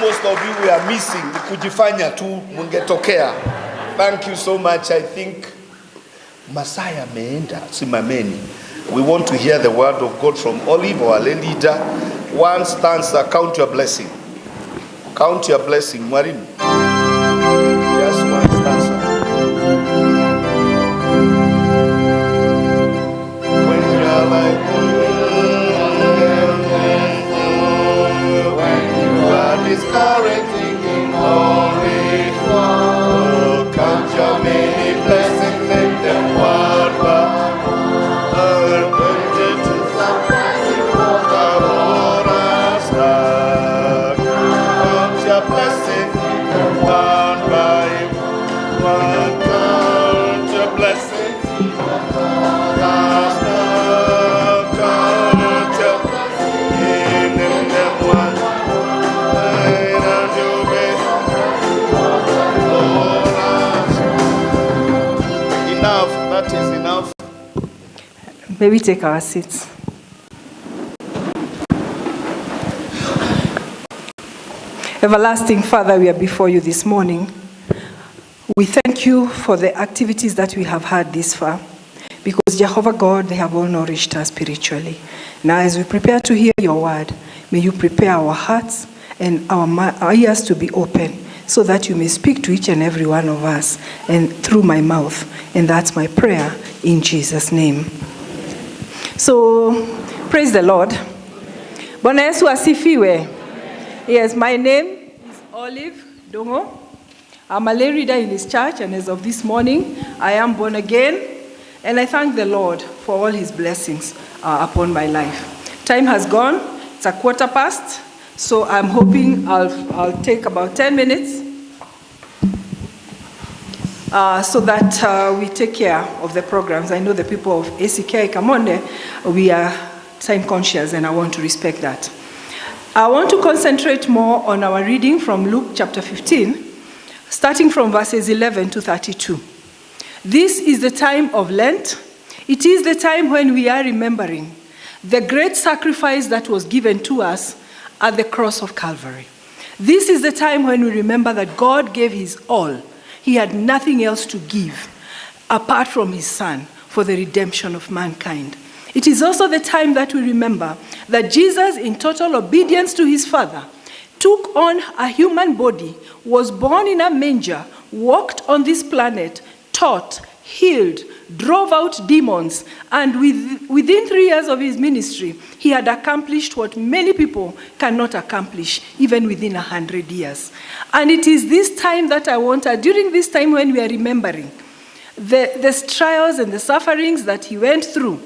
most of you were missing. Kujifanya tu mungetokea. Thank you so much. I think Messiah meenda simameni. We want to hear the word of God from Olive, our leader. One stanza, count your blessing. Count your blessing, Marin. Just one stanza. When you're like when you are discouraged, thinking all is well, count your many blessings, let them one by one. Count your blessings, one by one. Count your blessings, count your in them one. Enough, that is enough. May we take our seats. Everlasting Father, we are before you this morning. We thank you for the activities that we have had this far, because Jehovah God, they have all nourished us spiritually. Now as we prepare to hear your word, may you prepare our hearts and our ears to be open, so that you may speak to each and every one of us and through my mouth. And that's my prayer in Jesus' name. So, praise the Lord. Bwana Yesu asifiwe. Yes, my name is Olive Dongo. I'm a lay reader in this church, and as of this morning, I am born again. And I thank the Lord for all his blessings upon my life. Time has gone. It's 1:15. So I'm hoping I'll take about 10 minutes so that we take care of the programs. I know the people of ACK Kamonde, we are time conscious, and I want to respect that. I want to concentrate more on our reading from Luke chapter 15, starting from verses 11 to 32. This is the time of Lent. It is the time when we are remembering the great sacrifice that was given to us at the cross of Calvary. This is the time when we remember that God gave his all. He had nothing else to give apart from his Son for the redemption of mankind. It is also the time that we remember that Jesus, in total obedience to his Father, took on a human body, was born in a manger, walked on this planet, taught, healed, drove out demons, and within 3 years of his ministry, he had accomplished what many people cannot accomplish, even within 100 years. And it is this time that I want, during this time when we are remembering the trials and the sufferings that he went through,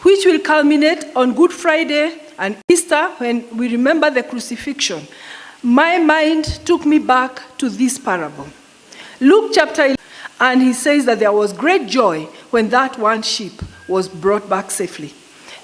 which will culminate on Good Friday and Easter when we remember the crucifixion, my mind took me back to this parable. Luke chapter 11. And he says that there was great joy when that one sheep was brought back safely.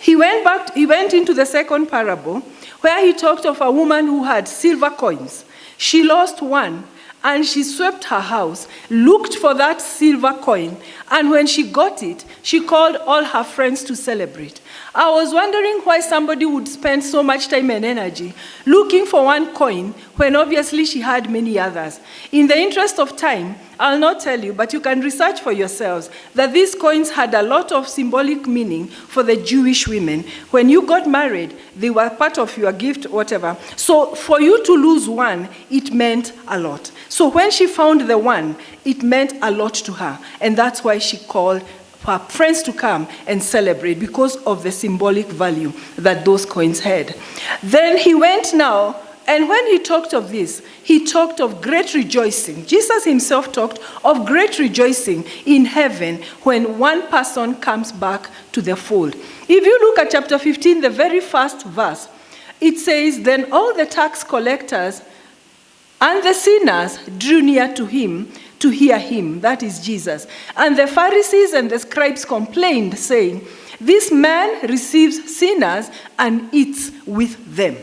He went into the second parable where he talked of a woman who had silver coins. She lost one, and she swept her house, looked for that silver coin, and when she got it, she called all her friends to celebrate. I was wondering why somebody would spend so much time and energy looking for one coin when obviously she had many others. In the interest of time, I'll not tell you, but you can research for yourselves that these coins had a lot of symbolic meaning for the Jewish women. When you got married, they were part of your gift, whatever. So for you to lose one, it meant a lot. So when she found the one, it meant a lot to her. And that's why she called her friends to come and celebrate, because of the symbolic value that those coins had. Then he went now, and when he talked of this, he talked of great rejoicing. Jesus himself talked of great rejoicing in heaven when one person comes back to the fold. If you look at chapter 15, the very first verse, it says, "Then all the tax collectors and the sinners drew near to him to hear him," that is Jesus. "And the Pharisees and the scribes complained, saying, 'This man receives sinners and eats with them.'"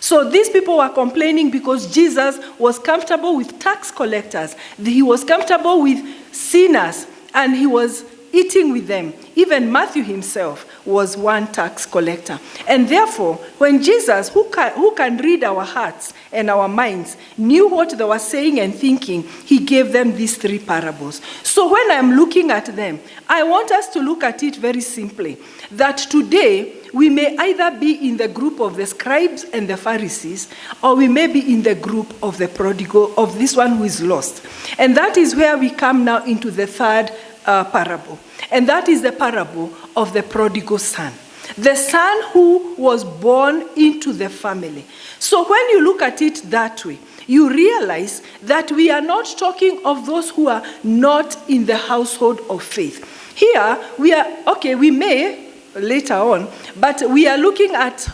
So these people were complaining because Jesus was comfortable with tax collectors. He was comfortable with sinners, and he was eating with them. Even Matthew himself was one tax collector. And therefore, when Jesus, who can read our hearts and our minds, knew what they were saying and thinking, he gave them these 3 parables. So when I'm looking at them, I want us to look at it very simply, that today we may either be in the group of the scribes and the Pharisees, or we may be in the group of the prodigal, of this one who is lost. And that is where we come now into the 3rd parable. And that is the parable of the prodigal son. The son who was born into the family. So when you look at it that way, you realize that we are not talking of those who are not in the household of faith. Here, we may later on, but we are looking at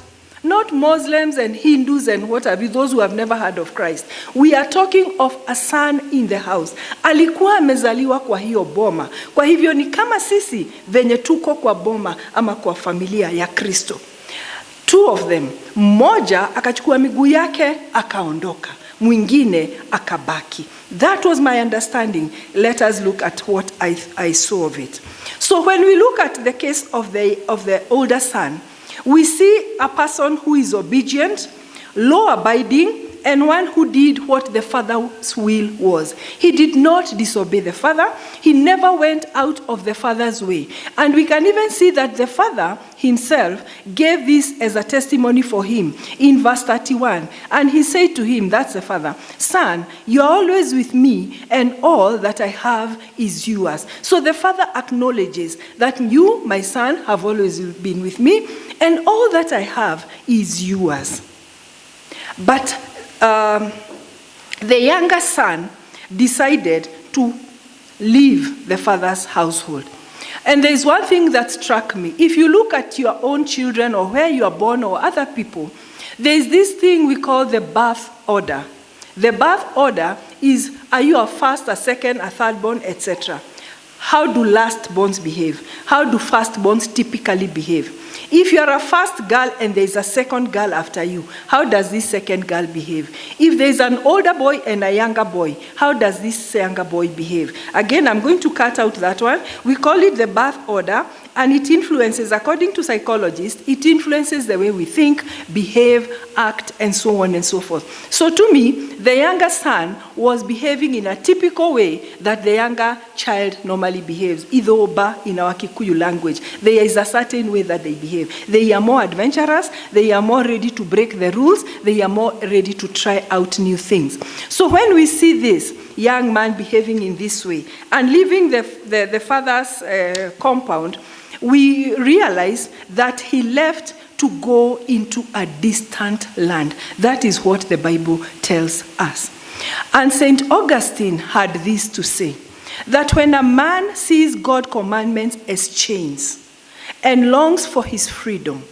not Muslims and Hindus and what have you, those who have never heard of Christ. We are talking of a son in the house. Alikuwa amezaliwa kwa hiyo boma. Kwa hivyo ni kama sisi venye tuko kwa boma ama kwa familia ya Kristo. 2 of them. Mmoja akachukua miguu yake akaondoka. Mwingine akabaki. That was my understanding. Let us look at what I saw of it. So when we look at the case of the older son, we see a person who is obedient, law-abiding, and one who did what the father's will was. He did not disobey the father. He never went out of the father's way. And we can even see that the father himself gave this as a testimony for him in verse 31. And he said to him, that's the father, "Son, you are always with me, and all that I have is yours." So the father acknowledges that you, my son, have always been with me, and all that I have is yours. But the younger son decided to leave the father's household. And there's one thing that struck me. If you look at your own children or where you are born or other people, there's this thing we call the birth order. The birth order is, are you a first, a second, a third born, etc. How do last borns behave? How do first borns typically behave? If you are a first girl and there is a second girl after you, how does this second girl behave? If there is an older boy and a younger boy, how does this younger boy behave? Again, I'm going to cut out that one. We call it the birth order, and it influences, according to psychologists, it influences the way we think, behave, act, and so on and so forth. So to me, the younger son was behaving in a typical way that the younger child normally behaves. Idoba in our Kikuyu language. There is a certain way that they behave. They are more adventurous. They are more ready to break the rules. They are more ready to try out new things. So when we see this young man behaving in this way and leaving the father's compound, we realize that he left to go into a distant land. That is what the Bible tells us. And St. Augustine had this to say, that when a man sees God's commandments as chains and longs for his freedom,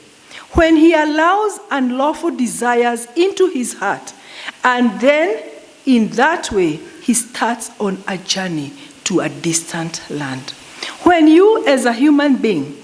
when he allows unlawful desires into his heart, and then in that way he starts on a journey to a distant land. When you as a human being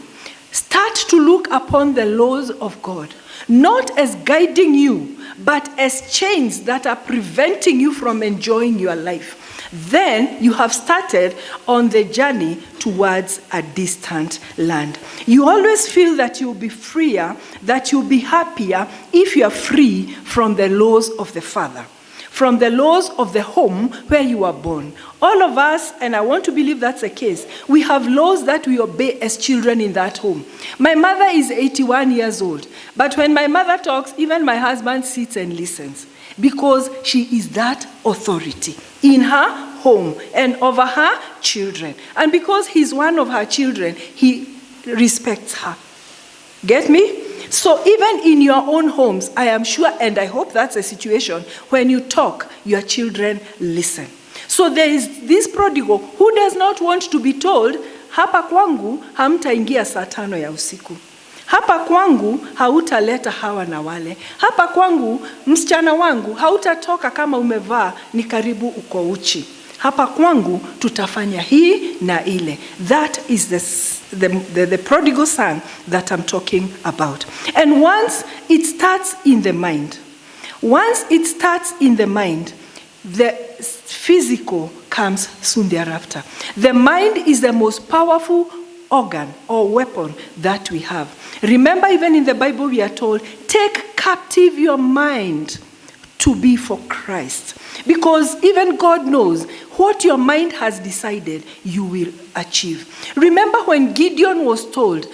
start to look upon the laws of God, not as guiding you, but as chains that are preventing you from enjoying your life, then you have started on the journey towards a distant land. You always feel that you'll be freer, that you'll be happier if you are free from the laws of the Father, from the laws of the home where you were born. All of us, and I want to believe that's the case, we have laws that we obey as children in that home. My mother is 81 years old, but when my mother talks, even my husband sits and listens, because she is that authority in her home and over her children. And because he's one of her children, he respects her. Get me? So even in your own homes, I am sure, and I hope that's a situation, when you talk, your children listen. So there is this prodigal who does not want to be told, hapa kwangu hamtaingia saa 5 ya usiku. Hapa kwangu hautaleta hawa na wale. Hapa kwangu msichana wangu hautatoka kama umevaa ni karibu uko uchi. Hapa kwangu tutafanya hii na ile. That is the prodigal son that I'm talking about. And once it starts in the mind, the physical comes soon thereafter. The mind is the most powerful organ or weapon that we have. Remember, even in the Bible we are told, take captive your mind to be for Christ. Because even God knows what your mind has decided you will achieve. Remember when Gideon was told,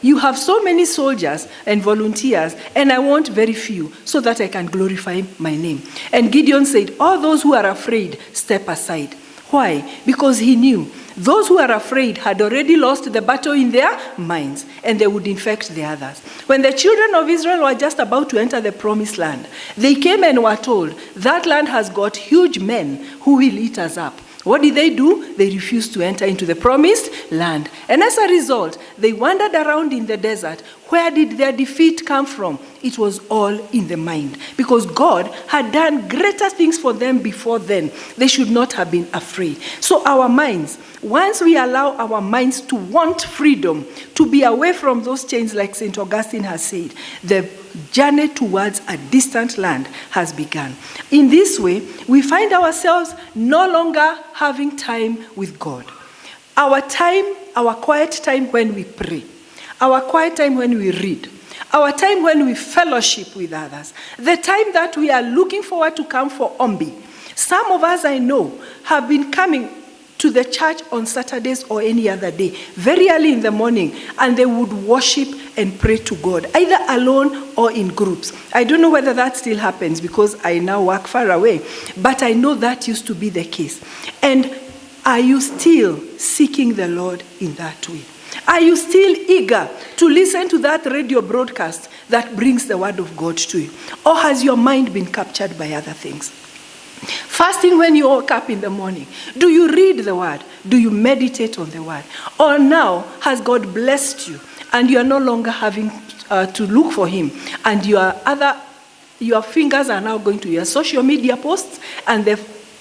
you have so many soldiers and volunteers, and I want very few so that I can glorify my name. And Gideon said, all those who are afraid, step aside. Why? Because he knew those who are afraid had already lost the battle in their minds, and they would infect the others. When the children of Israel were just about to enter the promised land, they came and were told, that land has got huge men who will eat us up. What did they do? They refused to enter into the promised land. And as a result, they wandered around in the desert. Where did their defeat come from? It was all in the mind. Because God had done greater things for them before then. They should not have been afraid. So our minds, once we allow our minds to want freedom, to be away from those chains like St. Augustine has said, the journey towards a distant land has begun. In this way, we find ourselves no longer having time with God. Our time, our quiet time when we pray, our quiet time when we read, our time when we fellowship with others, the time that we are looking forward to come for Ombi. Some of us I know have been coming to the church on Saturdays or any other day, very early in the morning, and they would worship and pray to God, either alone or in groups. I don't know whether that still happens because I now work far away, but I know that used to be the case. And are you still seeking the Lord in that way? Are you still eager to listen to that radio broadcast that brings the word of God to you? Or has your mind been captured by other things? Fasting when you wake up in the morning. Do you read the word? Do you meditate on the word? Or now has God blessed you and you are no longer having to look for him, and your fingers are now going to your social media posts and the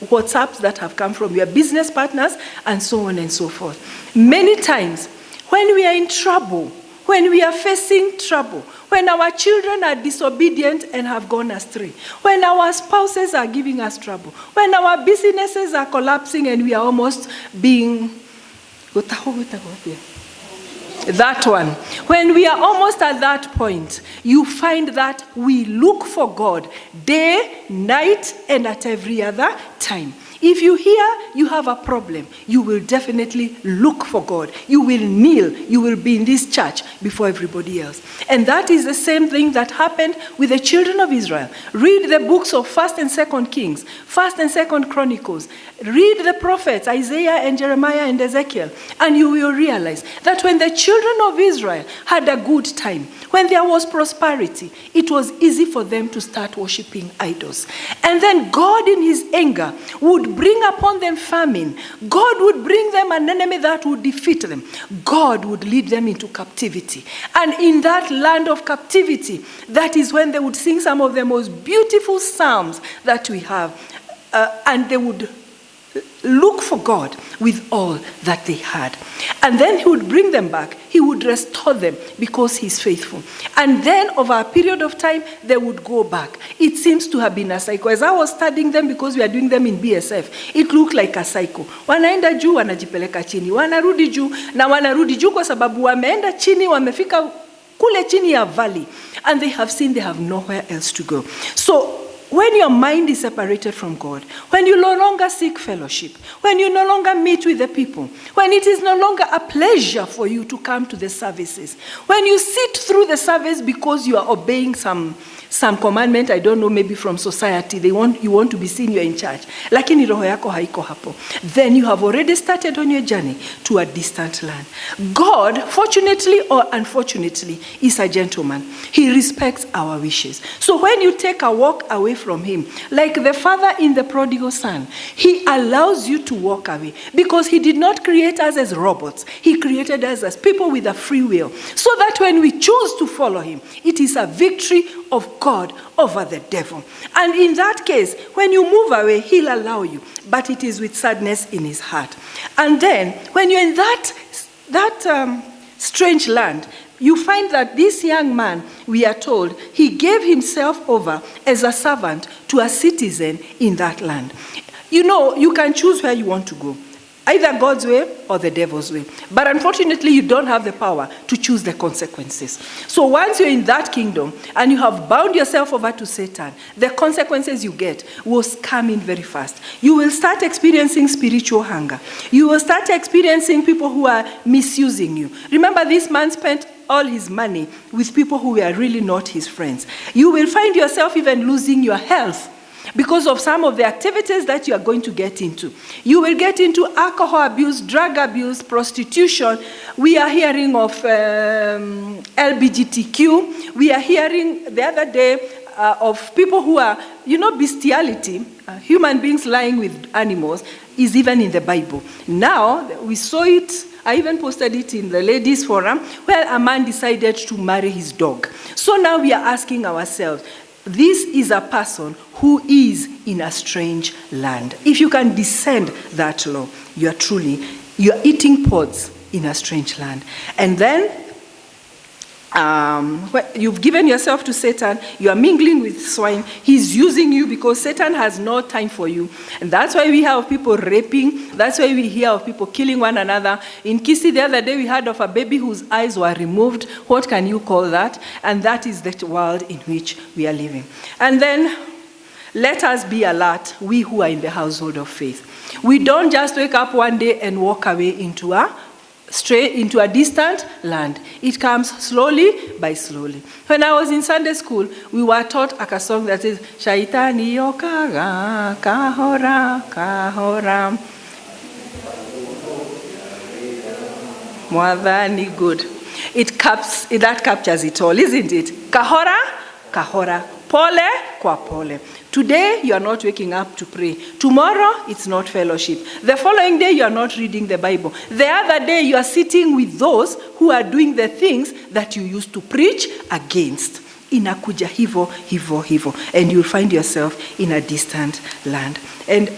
WhatsApps that have come from your business partners and so on and so forth. Many times when we are in trouble, when we are facing trouble, when our children are disobedient and have gone astray, when our spouses are giving us trouble, when our businesses are collapsing and we are almost being... That one. When we are almost at that point, you find that we look for God day, night, and at every other time. If you hear you have a problem, you will definitely look for God. You will kneel. You will be in this church before everybody else. And that is the same thing that happened with the children of Israel. Read the books of 1st and 2nd Kings, 1st and 2nd Chronicles. Read the prophets, Isaiah and Jeremiah and Ezekiel, and you will realize that when the children of Israel had a good time, when there was prosperity, it was easy for them to start worshiping idols. And then God in his anger would bring upon them famine. God would bring them an enemy that would defeat them. God would lead them into captivity. And in that land of captivity, that is when they would sing some of the most beautiful psalms that we have. And they would look for God with all that they had. And then he would bring them back. He would restore them because he's faithful. And then over a period of time, they would go back. It seems to have been a cycle. As I was studying them, because we are doing them in BSF, it looked like a cycle. Wanaenda juu, wanajipeleka chini. Wanarudi juu, na wanarudi juu kwa sababu wameenda chini, wamefika kule chini ya valley. And they have seen they have nowhere else to go. So, when your mind is separated from God, when you no longer seek fellowship, when you no longer meet with the people, when it is no longer a pleasure for you to come to the services, when you sit through the service because you are obeying some commandment, I don't know, maybe from society, you want to be seen you're in church, lakini roho yako haiko hapo, then you have already started on your journey to a distant land. God, fortunately or unfortunately, is a gentleman. He respects our wishes. So when you take a walk away from him, like the father in the prodigal son, he allows you to walk away because he did not create us as robots. He created us as people with a free will, so that when we choose to follow him, it is a victory of God over the devil. And in that case, when you move away, he'll allow you, but it is with sadness in his heart. And then when you're in that strange land, you find that this young man, we are told, he gave himself over as a servant to a citizen in that land. You know, you can choose where you want to go. Either God's way or the devil's way. But unfortunately, you don't have the power to choose the consequences. So once you're in that kingdom and you have bound yourself over to Satan, the consequences you get will come in very fast. You will start experiencing spiritual hunger. You will start experiencing people who are misusing you. Remember, this man spent all his money with people who were really not his friends. You will find yourself even losing your health because of some of the activities that you are going to get into. You will get into alcohol abuse, drug abuse, prostitution. We are hearing of LGBTQ. We are hearing the other day of people who are, bestiality, human beings lying with animals, is even in the Bible. Now, we saw it. I even posted it in the ladies' forum, where a man decided to marry his dog. So now we are asking ourselves, this is a person who is in a strange land. If you can descend that low, you're eating pods in a strange land. And then you've given yourself to Satan, you are mingling with swine, he's using you because Satan has no time for you. And that's why we have people raping, that's why we hear of people killing one another. In Kisi the other day we heard of a baby whose eyes were removed. What can you call that? And that is the world in which we are living. And then let us be alert, we who are in the household of faith. We don't just wake up one day and walk away into a distant land. It comes slowly by slowly. When I was in Sunday school, we were taught a song that says, Shaitani yokaga, kahora, kahora. Mwadhani good. That captures it all, isn't it? Kahora, kahora. Pole, kwa pole. Today, you are not waking up to pray. Tomorrow, it's not fellowship. The following day, you are not reading the Bible. The other day, you are sitting with those who are doing the things that you used to preach against. Inakuja hivo, hivo, hivo. And you'll find yourself in a distant land. And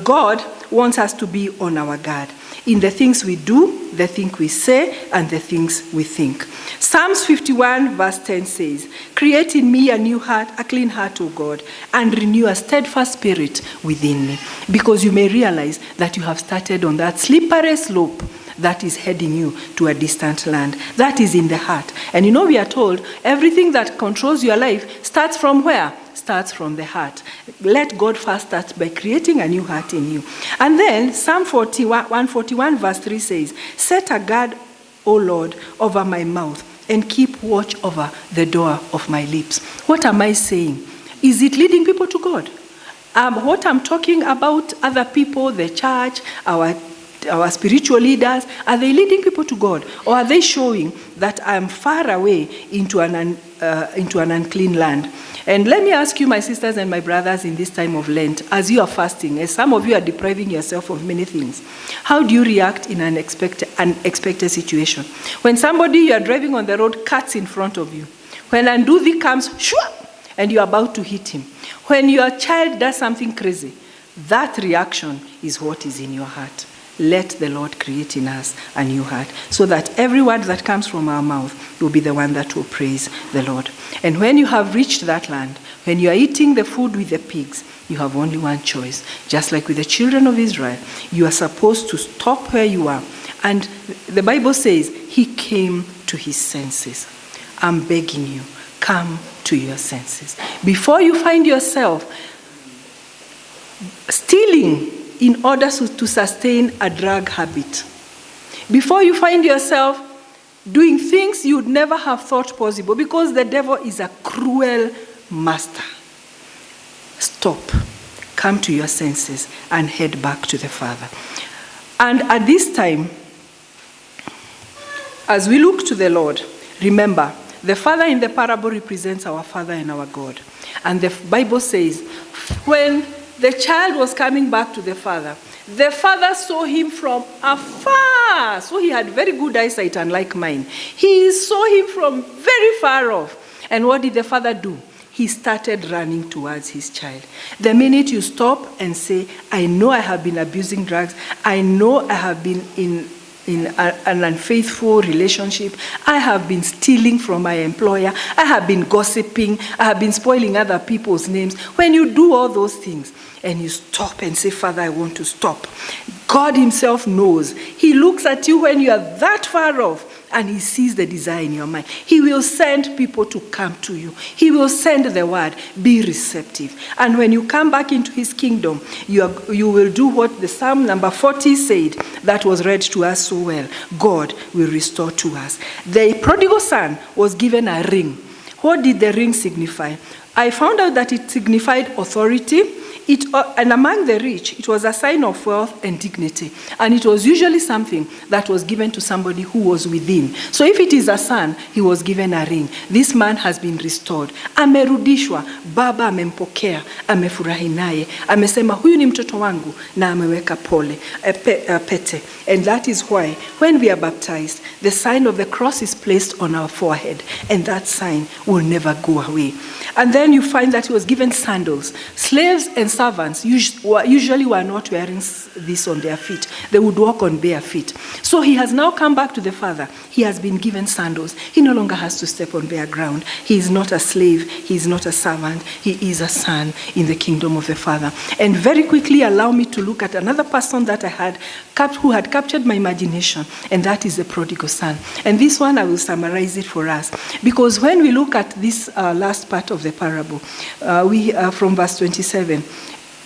God wants us to be on our guard in the things we do, the things we say, and the things we think. Psalms 51 verse 10 says, create in me a new heart, a clean heart, O God, and renew a steadfast spirit within me. Because you may realize that you have started on that slippery slope that is heading you to a distant land. That is in the heart. And we are told everything that controls your life starts from where? Starts from the heart. Let God first start by creating a new heart in you. And then Psalm 141 verse 3 says, set a guard, O Lord, over my mouth and keep watch over the door of my lips. What am I saying? Is it leading people to God? What I'm talking about, other people, the church, our spiritual leaders, are they leading people to God? Or are they showing that I'm far away into an unclean land? And let me ask you, my sisters and my brothers, in this time of Lent, as you are fasting, as some of you are depriving yourself of many things, how do you react in an unexpected situation? When somebody you are driving on the road cuts in front of you, when Anduthi comes, shua, and you are about to hit him, when your child does something crazy, that reaction is what is in your heart. Let the Lord create in us a new heart, so that every word that comes from our mouth will be the one that will praise the Lord. And when you have reached that land, when you are eating the food with the pigs, you have only one choice. Just like with the children of Israel, you are supposed to stop where you are. And the Bible says, he came to his senses. I'm begging you, come to your senses. Before you find yourself stealing in order to sustain a drug habit. Before you find yourself doing things you would never have thought possible, because the devil is a cruel master. Stop, come to your senses, and head back to the Father. And at this time, as we look to the Lord, remember, the Father in the parable represents our Father and our God. And the Bible says, when the child was coming back to the father saw him from afar. So he had very good eyesight, unlike mine. He saw him from very far off. And what did the father do? He started running towards his child. The minute you stop and say, I know I have been abusing drugs, I know I have been in an unfaithful relationship, I have been stealing from my employer, I have been gossiping, I have been spoiling other people's names. When you do all those things, and you stop and say, Father, I want to stop. God himself knows. He looks at you when you are that far off, and he sees the desire in your mind. He will send people to come to you. He will send the word. Be receptive. And when you come back into his kingdom, you will do what the Psalm number 40 said, that was read to us so well. God will restore to us. The prodigal son was given a ring. What did the ring signify? I found out that it signified authority. And among the rich, it was a sign of wealth and dignity. And it was usually something that was given to somebody who was within. So if it is a son, he was given a ring. This man has been restored. Amerudishwa, baba amempokea, amefurahi naye, amesema huyu ni mtoto wangu na ameweka pete. And that is why when we are baptized, the sign of the cross is placed on our forehead, and that sign will never go away. And then you find that he was given sandals. Slaves and servants usually were not wearing this on their feet. They would walk on bare feet. So he has now come back to the Father. He has been given sandals. He no longer has to step on bare ground. He is not a slave. He is not a servant. He is a son in the kingdom of the Father. And very quickly, allow me to look at another person that I had who had captured my imagination, and that is the prodigal son. And this one, I will summarize it for us. Because when we look at this last part of the parable, from verse 27,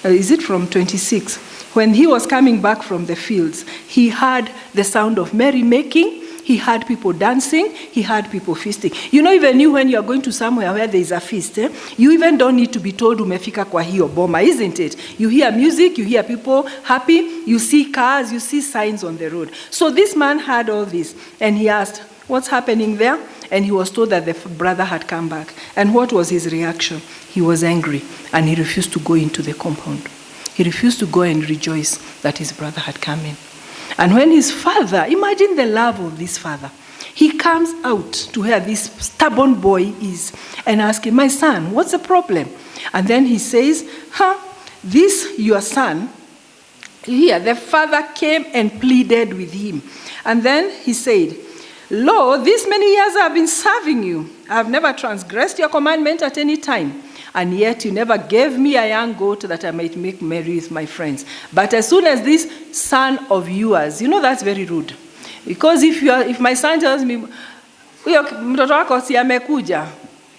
is it from 26? When he was coming back from the fields, he heard the sound of merrymaking. He heard people dancing. He heard people feasting. You know, even you, when you are going to somewhere where there is a feast, you even don't need to be told umefika kwa hiyo boma, isn't it? You hear music, you hear people happy, you see cars, you see signs on the road. So this man heard all this, and he asked, what's happening there? And he was told that the brother had come back. And what was his reaction? He was angry, and he refused to go into the compound. He refused to go and rejoice that his brother had come in. And when his father, imagine the love of this father, he comes out to where this stubborn boy is and asks him, my son, what's the problem? And then he says, this your son, here, the father came and pleaded with him. And then he said, Lord, these many years I have been serving you. I have never transgressed your commandment at any time. And yet you never gave me a young goat that I might make merry with my friends. But as soon as this son of yours, you know that's very rude. Because if my son tells me, mtoto wako si amekuja,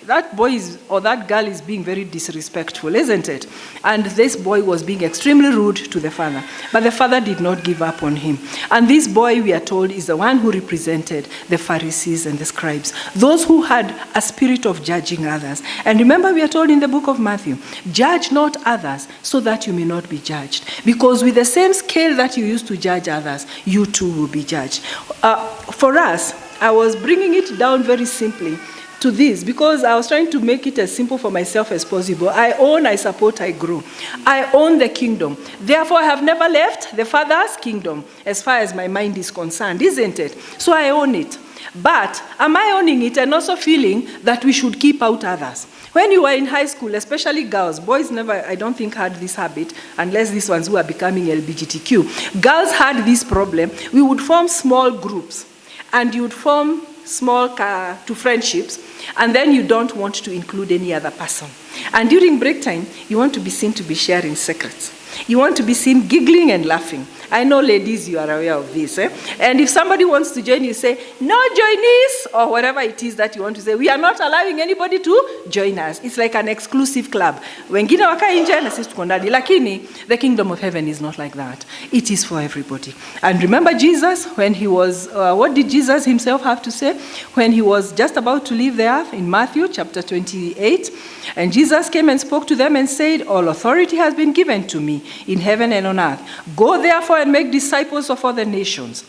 that boy or that girl is being very disrespectful, isn't it? And this boy was being extremely rude to the father. But the father did not give up on him. And this boy, we are told, is the one who represented the Pharisees and the scribes, those who had a spirit of judging others. And remember, we are told in the book of Matthew, judge not others so that you may not be judged. Because with the same scale that you used to judge others, you too will be judged. For us, I was bringing it down very simply to this, because I was trying to make it as simple for myself as possible. I own, I support, I grow. I own the kingdom. Therefore, I have never left the Father's kingdom as far as my mind is concerned, isn't it? So I own it. But am I owning it and also feeling that we should keep out others? When you were in high school, especially girls, boys never, I don't think, had this habit, unless these ones who are becoming LGBTQ. Girls had this problem. We would form small groups, and you would form small to friendships, and then you don't want to include any other person. And during break time, you want to be seen to be sharing secrets. You want to be seen giggling and laughing. I know, ladies, you are aware of this. And if somebody wants to join you, say, no joinees, or whatever it is that you want to say. We are not allowing anybody to join us. It's like an exclusive club. Wengine waka nje na sisi tuko ndani. Lakini, the kingdom of heaven is not like that. It is for everybody. And remember Jesus, when he was, what did Jesus himself have to say? When he was just about to leave the earth in Matthew chapter 28, and Jesus came and spoke to them and said, all authority has been given to me in heaven and on earth. Go therefore and make disciples of all the nations,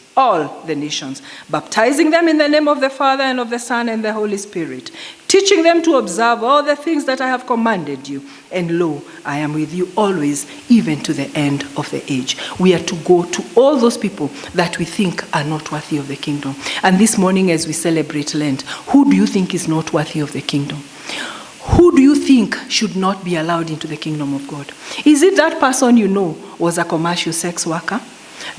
baptizing them in the name of the Father and of the Son and the Holy Spirit, teaching them to observe all the things that I have commanded you. And lo, I am with you always, even to the end of the age. We are to go to all those people that we think are not worthy of the kingdom. And this morning, as we celebrate Lent, who do you think is not worthy of the kingdom? Who do you think should not be allowed into the kingdom of God? Is it that person you know was a commercial sex worker?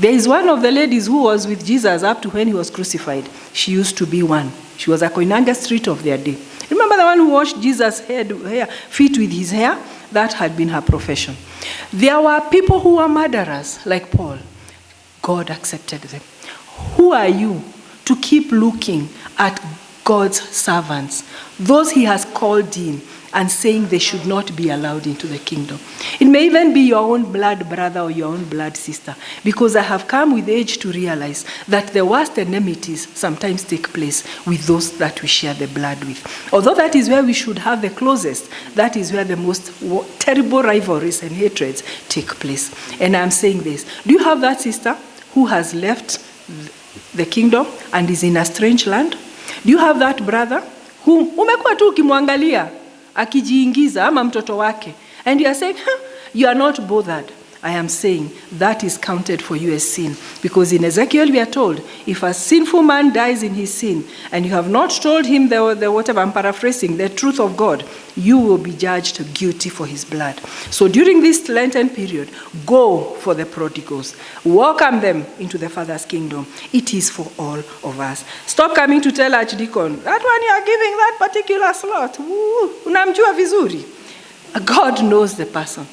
There is one of the ladies who was with Jesus up to when he was crucified. She used to be one. She was a Koinange street of their day. Remember the one who washed Jesus' feet with his hair? That had been her profession. There were people who were murderers, like Paul. God accepted them. Who are you to keep looking at God's servants, those he has called in, and saying they should not be allowed into the kingdom? It may even be your own blood brother or your own blood sister, because I have come with age to realize that the worst enmities sometimes take place with those that we share the blood with. Although that is where we should have the closest, that is where the most terrible rivalries and hatreds take place. And I'm saying this. Do you have that sister who has left the kingdom and is in a strange land? Do you have that brother whom umekuwa tu ukimwangalia akijiingiza ama mtoto wake, and you are saying, you are not bothered? I am saying that is counted for you as sin, because in Ezekiel we are told, if a sinful man dies in his sin and you have not told him the whatever, I'm paraphrasing, the truth of God, you will be judged guilty for his blood. So during this Lenten period, go for the prodigals, welcome them into the Father's kingdom. It is for all of us. Stop coming to tell Archdeacon, that one you are giving that particular slot, unamjua vizuri. God knows the person.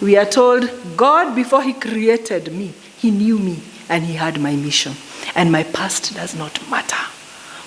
We are told, God, before he created me, he knew me and he had my mission. And my past does not matter.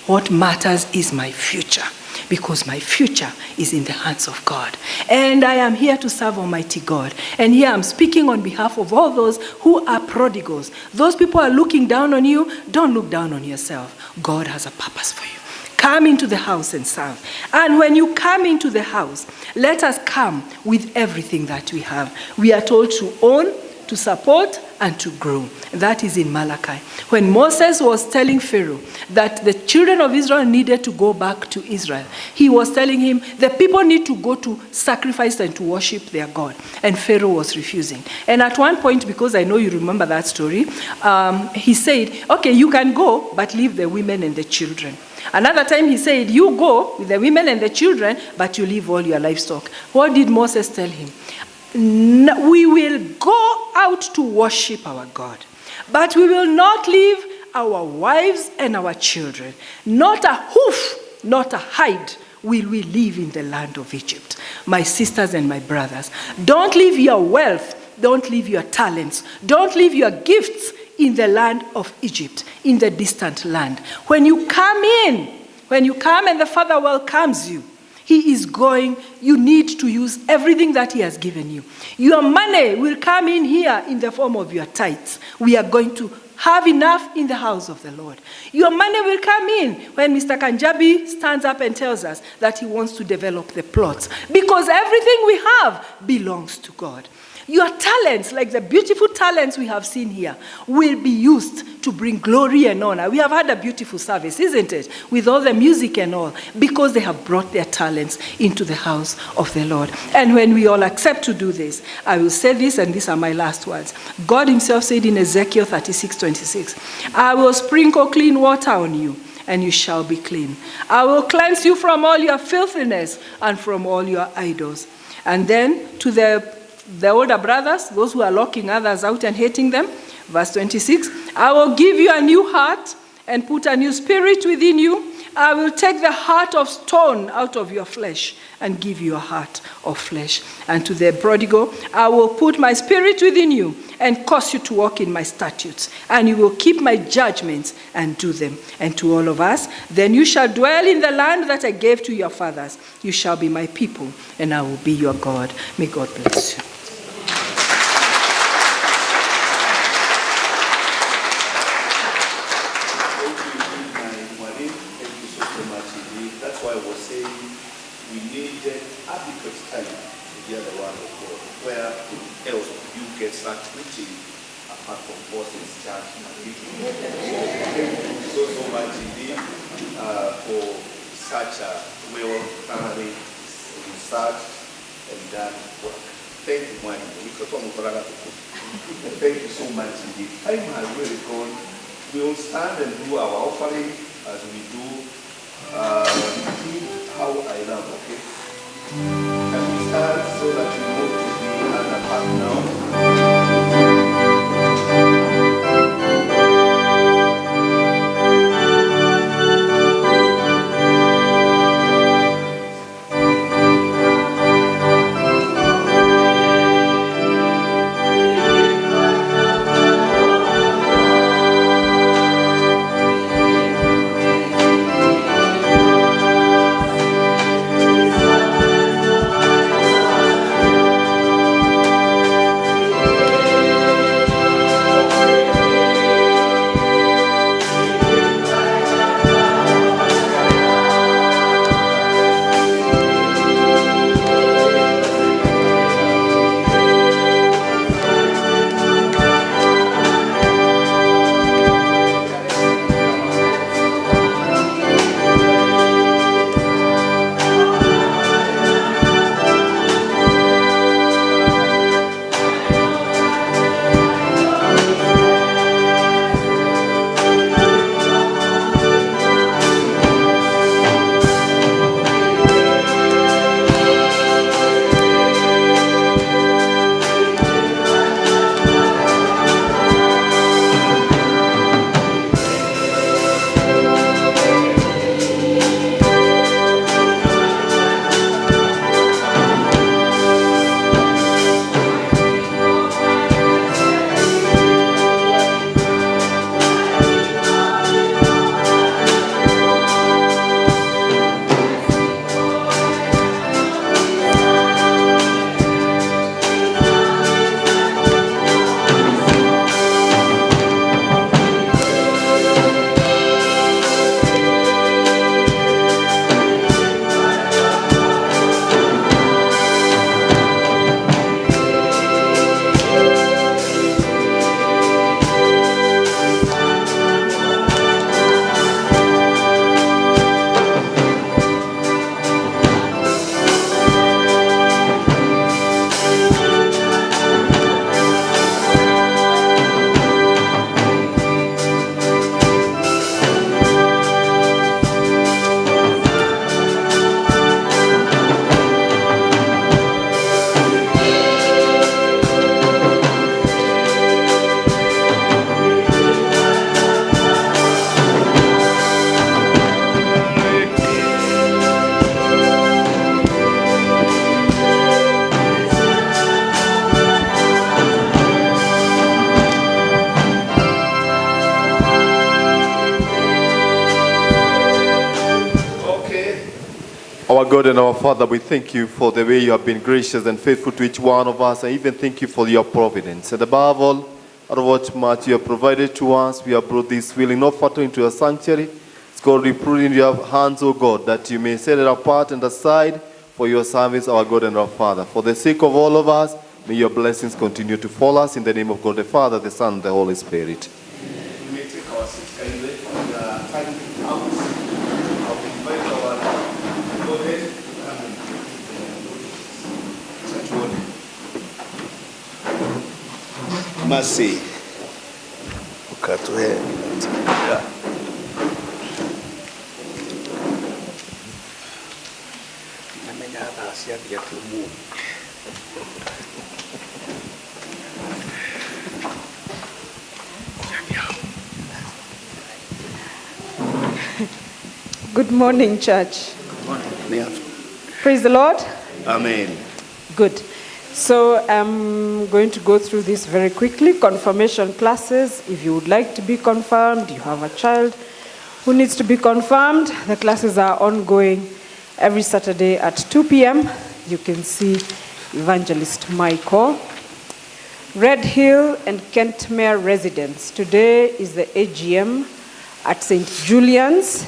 What matters is my future, because my future is in the hands of God. And I am here to serve Almighty God. And here I'm speaking on behalf of all those who are prodigals. Those people are looking down on you. Don't look down on yourself. God has a purpose for you. Come into the house and serve. And when you come into the house, let us come with everything that we have. We are told to own, to support, and to grow. That is in Malachi. When Moses was telling Pharaoh that the children of Israel needed to go back to Israel, he was telling him the people need to go to sacrifice and to worship their God. And Pharaoh was refusing. And at one point, because I know you remember that story, he said, okay, you can go, but leave the women and the children. Another time he said, you go with the women and the children, but you leave all your livestock. What did Moses tell him? We will go out to worship our God, but we will not leave our wives and our children. Not a hoof, not a hide will we live in the land of Egypt. My sisters and my brothers, don't leave your wealth, don't leave your talents, don't leave your gifts in the land of Egypt, in the distant land. When you come and the Father welcomes you, he is going, you need to use everything that he has given you. Your money will come in here in the form of your tithes. We are going to have enough in the house of the Lord. Your money will come in when Mr. Kanjabi stands up and tells us that he wants to develop the plots, because everything we have belongs to God. Your talents, like the beautiful talents we have seen here, will be used to bring glory and honor. We have had a beautiful service, isn't it? With all the music and all, because they have brought their talents into the house of the Lord. And when we all accept to do this, I will say this, and these are my last words. God himself said in Ezekiel 36:26, I will sprinkle clean water on you, and you shall be clean. I will cleanse you from all your filthiness and from all your idols. And then to the older brothers, those who are locking others out and hating them, verse 26, I will give you a new heart and put a new spirit within you. I will take the heart of stone out of your flesh and give you a heart of flesh. And to the prodigal, I will put my spirit within you and cause you to walk in my statutes, and you will keep my judgments and do them. And to all of us, then you shall dwell in the land that I gave to your fathers. You shall be my people, and I will be your God. May God bless you. That's why I was saying we needed adequate time to hear the word of God. Where else would you get such preaching apart from Boston's church? Thank you so much indeed for such a well thoroughly researched and done work. Thank you, Mwani. Thank you so much indeed. Time has really gone. We will stand and do our offering as we do. How I love, okay? Can we start so that we move to the other part now? God and our Father, we thank you for the way you have been gracious and faithful to each one of us, and even thank you for your providence. And above all, out of what much you have provided to us, we have brought this willing offering into your sanctuary. It's called we put in your hands, O God, that you may set it apart and aside for your service, our God and our Father. For the sake of all of us, may your blessings continue to follow us in the name of God the Father, the Son, and the Holy Spirit. We may take our seats kindly and time out. I'll invite our go-ahead and Mercy. Ukatoe. Yeah. Namenya hata asiadia tumu. Good morning, church. Yeah. Praise the Lord. Amen. Good. So I'm going to go through this very quickly. Confirmation classes. If you would like to be confirmed, you have a child who needs to be confirmed, the classes are ongoing every Saturday at 2 p.m. You can see Evangelist Michael. Red Hill and Kentmere residents. Today is the AGM at St. Julian's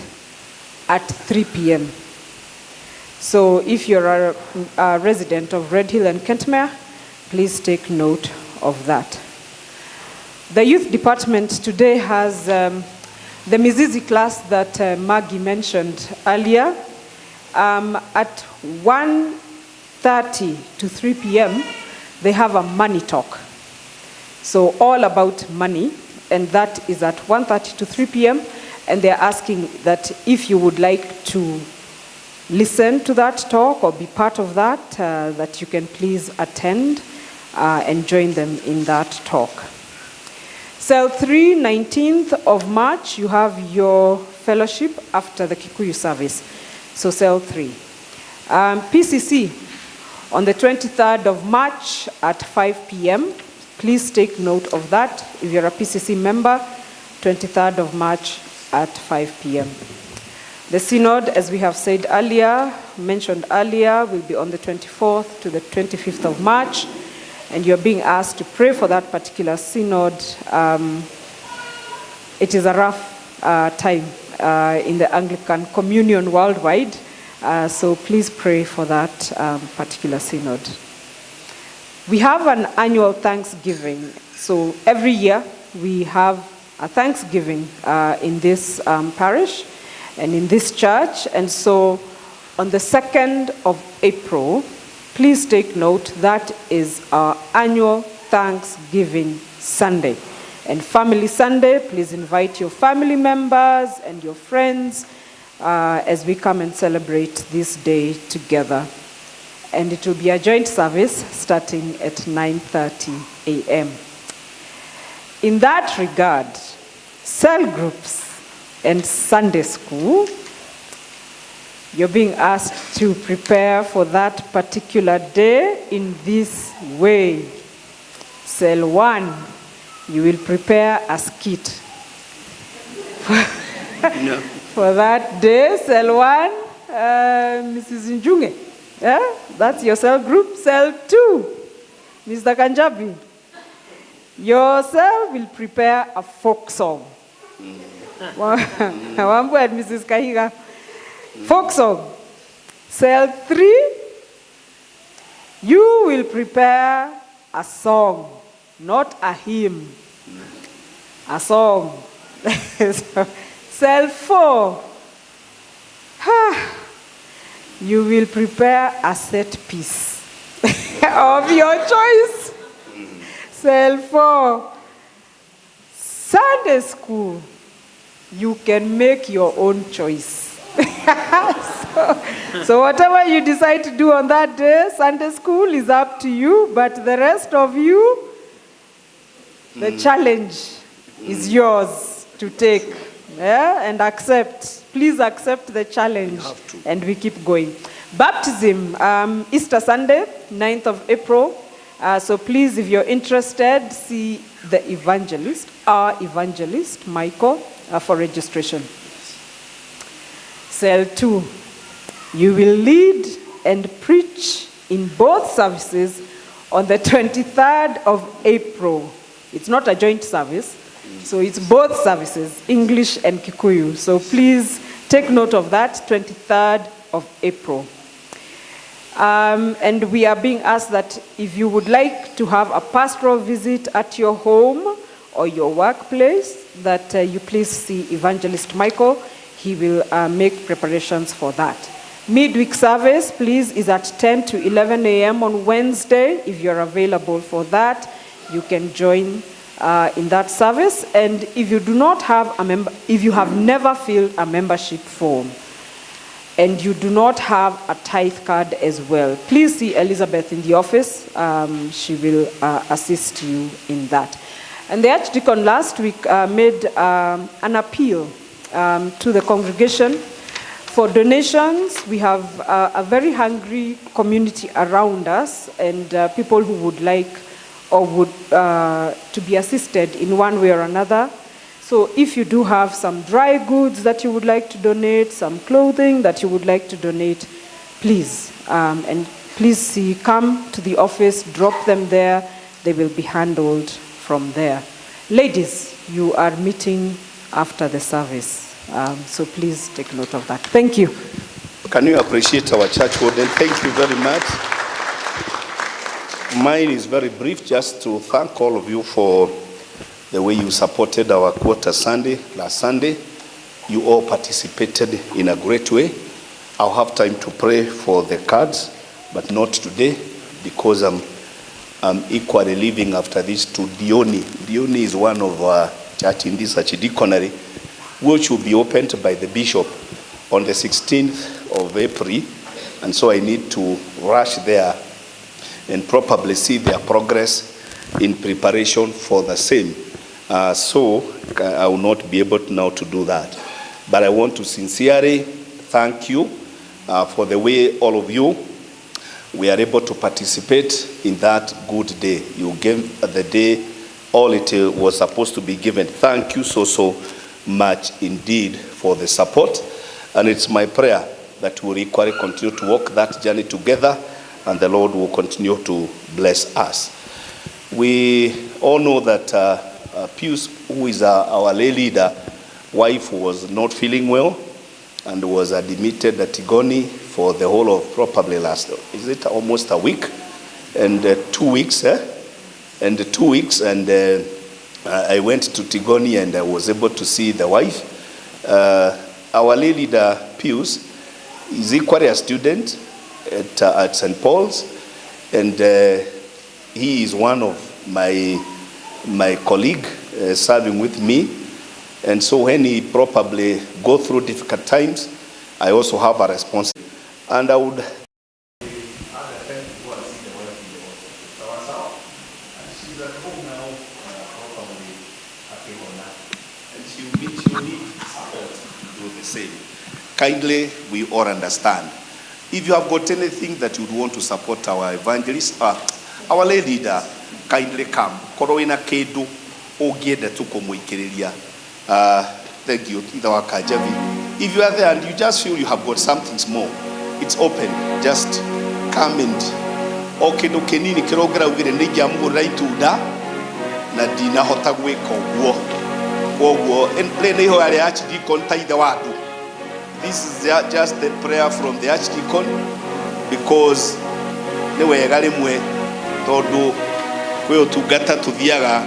at 3 p.m. So if you're a resident of Red Hill and Kentmere, please take note of that. The youth department today has the Mizizi class that Maggie mentioned earlier. At 1:30 to 3 p.m., they have a money talk. So all about money, and that is at 1:30 to 3 p.m., and they're asking that if you would like to listen to that talk or be part of that, that you can please attend and join them in that talk. Cell 3, 19th of March, you have your fellowship after the Kikuyu service. So cell 3. PCC on the 23rd of March at 5 p.m. Please take note of that. If you're a PCC member, 23rd of March at 5 p.m. The synod, as we have said earlier, mentioned earlier, will be on the 24th to the 25th of March, and you're being asked to pray for that particular synod. It is a rough time in the Anglican Communion worldwide, so please pray for that particular synod. We have an annual Thanksgiving. So every year we have a Thanksgiving in this parish and in this church. And so on the 2nd of April, please take note, that is our annual Thanksgiving Sunday. And Family Sunday, please invite your family members and your friends as we come and celebrate this day together. And it will be a joint service starting at 9:30 a.m. In that regard, cell groups and Sunday school, you're being asked to prepare for that particular day in this way. Cell 1, you will prepare a skit. No. For that day, cell 1, Mrs. Njunge. Yeah? That's your cell group. Cell 2, Mr. Kanjabi. Your cell will prepare a folk song. Wambu and Mrs. Kahiga. Folk song. Cell 3, you will prepare a song, not a hymn. A song. Cell 4, you will prepare a set piece of your choice. Cell 4, Sunday school, you can make your own choice. so whatever you decide to do on that day, Sunday school is up to you, but the rest of you, the challenge is yours to take, and accept. Please accept the challenge, and we keep going. Baptism, Easter Sunday, 9th of April. So please, if you're interested, see the evangelist, our evangelist, Michael, for registration. Cell 2, You will lead and preach in both services on the 23rd of April. It's not a joint service, so it's both services, English and Kikuyu. So please take note of that, 23rd of April. And we are being asked that if you would like to have a pastoral visit at your home or your workplace, that you please see Evangelist Michael. He will make preparations for that. Midweek service, please, is at 10 to 11 a.m. on Wednesday. If you're available for that, you can join in that service. And if you do not have if you have never filled a membership form, and you do not have a tithe card as well, please see Elizabeth in the office. She will assist you in that. And the Archdeacon last week made an appeal to the congregation for donations. We have a very hungry community around us, and people who would like or would to be assisted in one way or another. So if you do have some dry goods that you would like to donate, some clothing that you would like to donate, please, and please come to the office, drop them there. They will be handled from there. Ladies, you are meeting after the service. So please take note of that. Thank you. Can you appreciate our church warden? Thank you very much. Mine is very brief, just to thank all of you for the way you supported our quarter Sunday, last Sunday. You all participated in a great way. I'll have time to pray for the cards, but not today, because I'm equally leaving after this to Dioni. Dioni is one of our church in this archdeaconry, which will be opened by the bishop on the 16th of April. And so I need to rush there and probably see their progress in preparation for the same. So I will not be able now to do that. But I want to sincerely thank you for the way all of you we are able to participate in that good day. You gave the day all it was supposed to be given. Thank you so much indeed for the support. And it's my prayer that we'll equally continue to walk that journey together, and the Lord will continue to bless us. We all know that Pius, who is our lay leader, wife was not feeling well and was admitted at Tigoni for the whole of probably almost a week and 2 weeks, and 2 weeks, and I went to Tigoni and I was able to see the wife. Our lay leader, Pius, is equally a student at St. Paul's, and he is one of my colleague serving with me. And so when he probably go through difficult times, I also have a responsibility. And I would kindly, we all understand. If you have got anything that you would want to support our evangelist, our lay leader, kindly come. Korowina kedu ogeda tukomuikiriria. Thank you. If you are there and you just feel you have got something small, it's open. Just come and okedo kenini kirogra ugire nija mu right da na dina hota gweka ogwo en ho ale archdeacon taida wadu. This is just the prayer from the archdeacon, because newe galimwe todo kwe otugata tuthiaga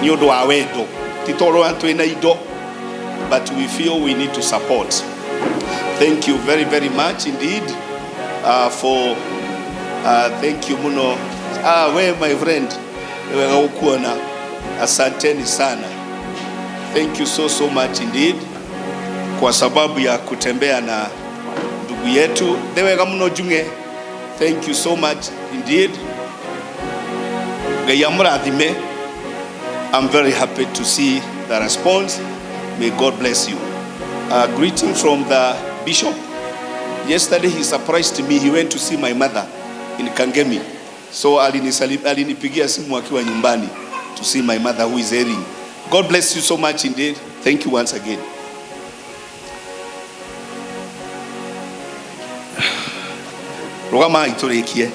ni odo awedo titoro antwena ido, but we feel we need to support. Thank you very much indeed for thank you muno we my friend wewe ukuona, asanteni sana. Thank you so much indeed kwa sababu ya kutembea na ndugu yetu dewega muno junge. Thank you so much indeed. Gayamurathime. I'm very happy to see the response. May God bless you. Greeting from the bishop. Yesterday he surprised me. He went to see my mother in Kangemi. So alinipigia simu akiwa nyumbani to see my mother who is ailing. God bless you so much indeed. Thank you once again. Rugamai turikie.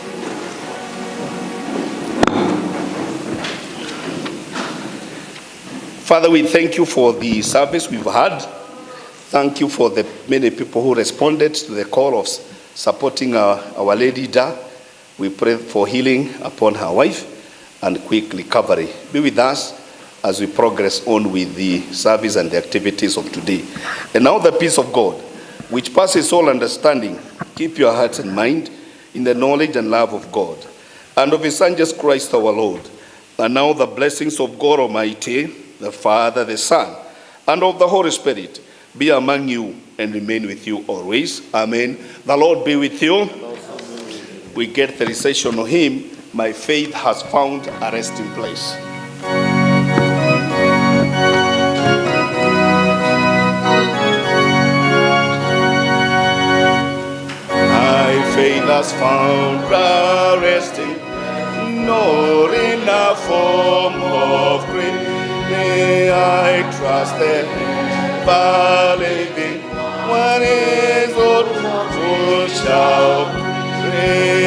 Father, we thank you for the service we've had. Thank you for the many people who responded to the call of supporting our Lady Da. We pray for healing upon her wife and quick recovery. Be with us as we progress on with the service and the activities of today. And now the peace of God, which passes all understanding, keep your hearts and mind in the knowledge and love of God and of His Son, Jesus Christ our Lord. And now the blessings of God Almighty, the Father, the Son, and of the Holy Spirit be among you and remain with you always. Amen. The Lord be with you. We get the recitation of hymn, My Faith Has Found a Resting Place. My faith has found a resting, nor in a form of grace. May I trust the ever-living one is old who shall pray.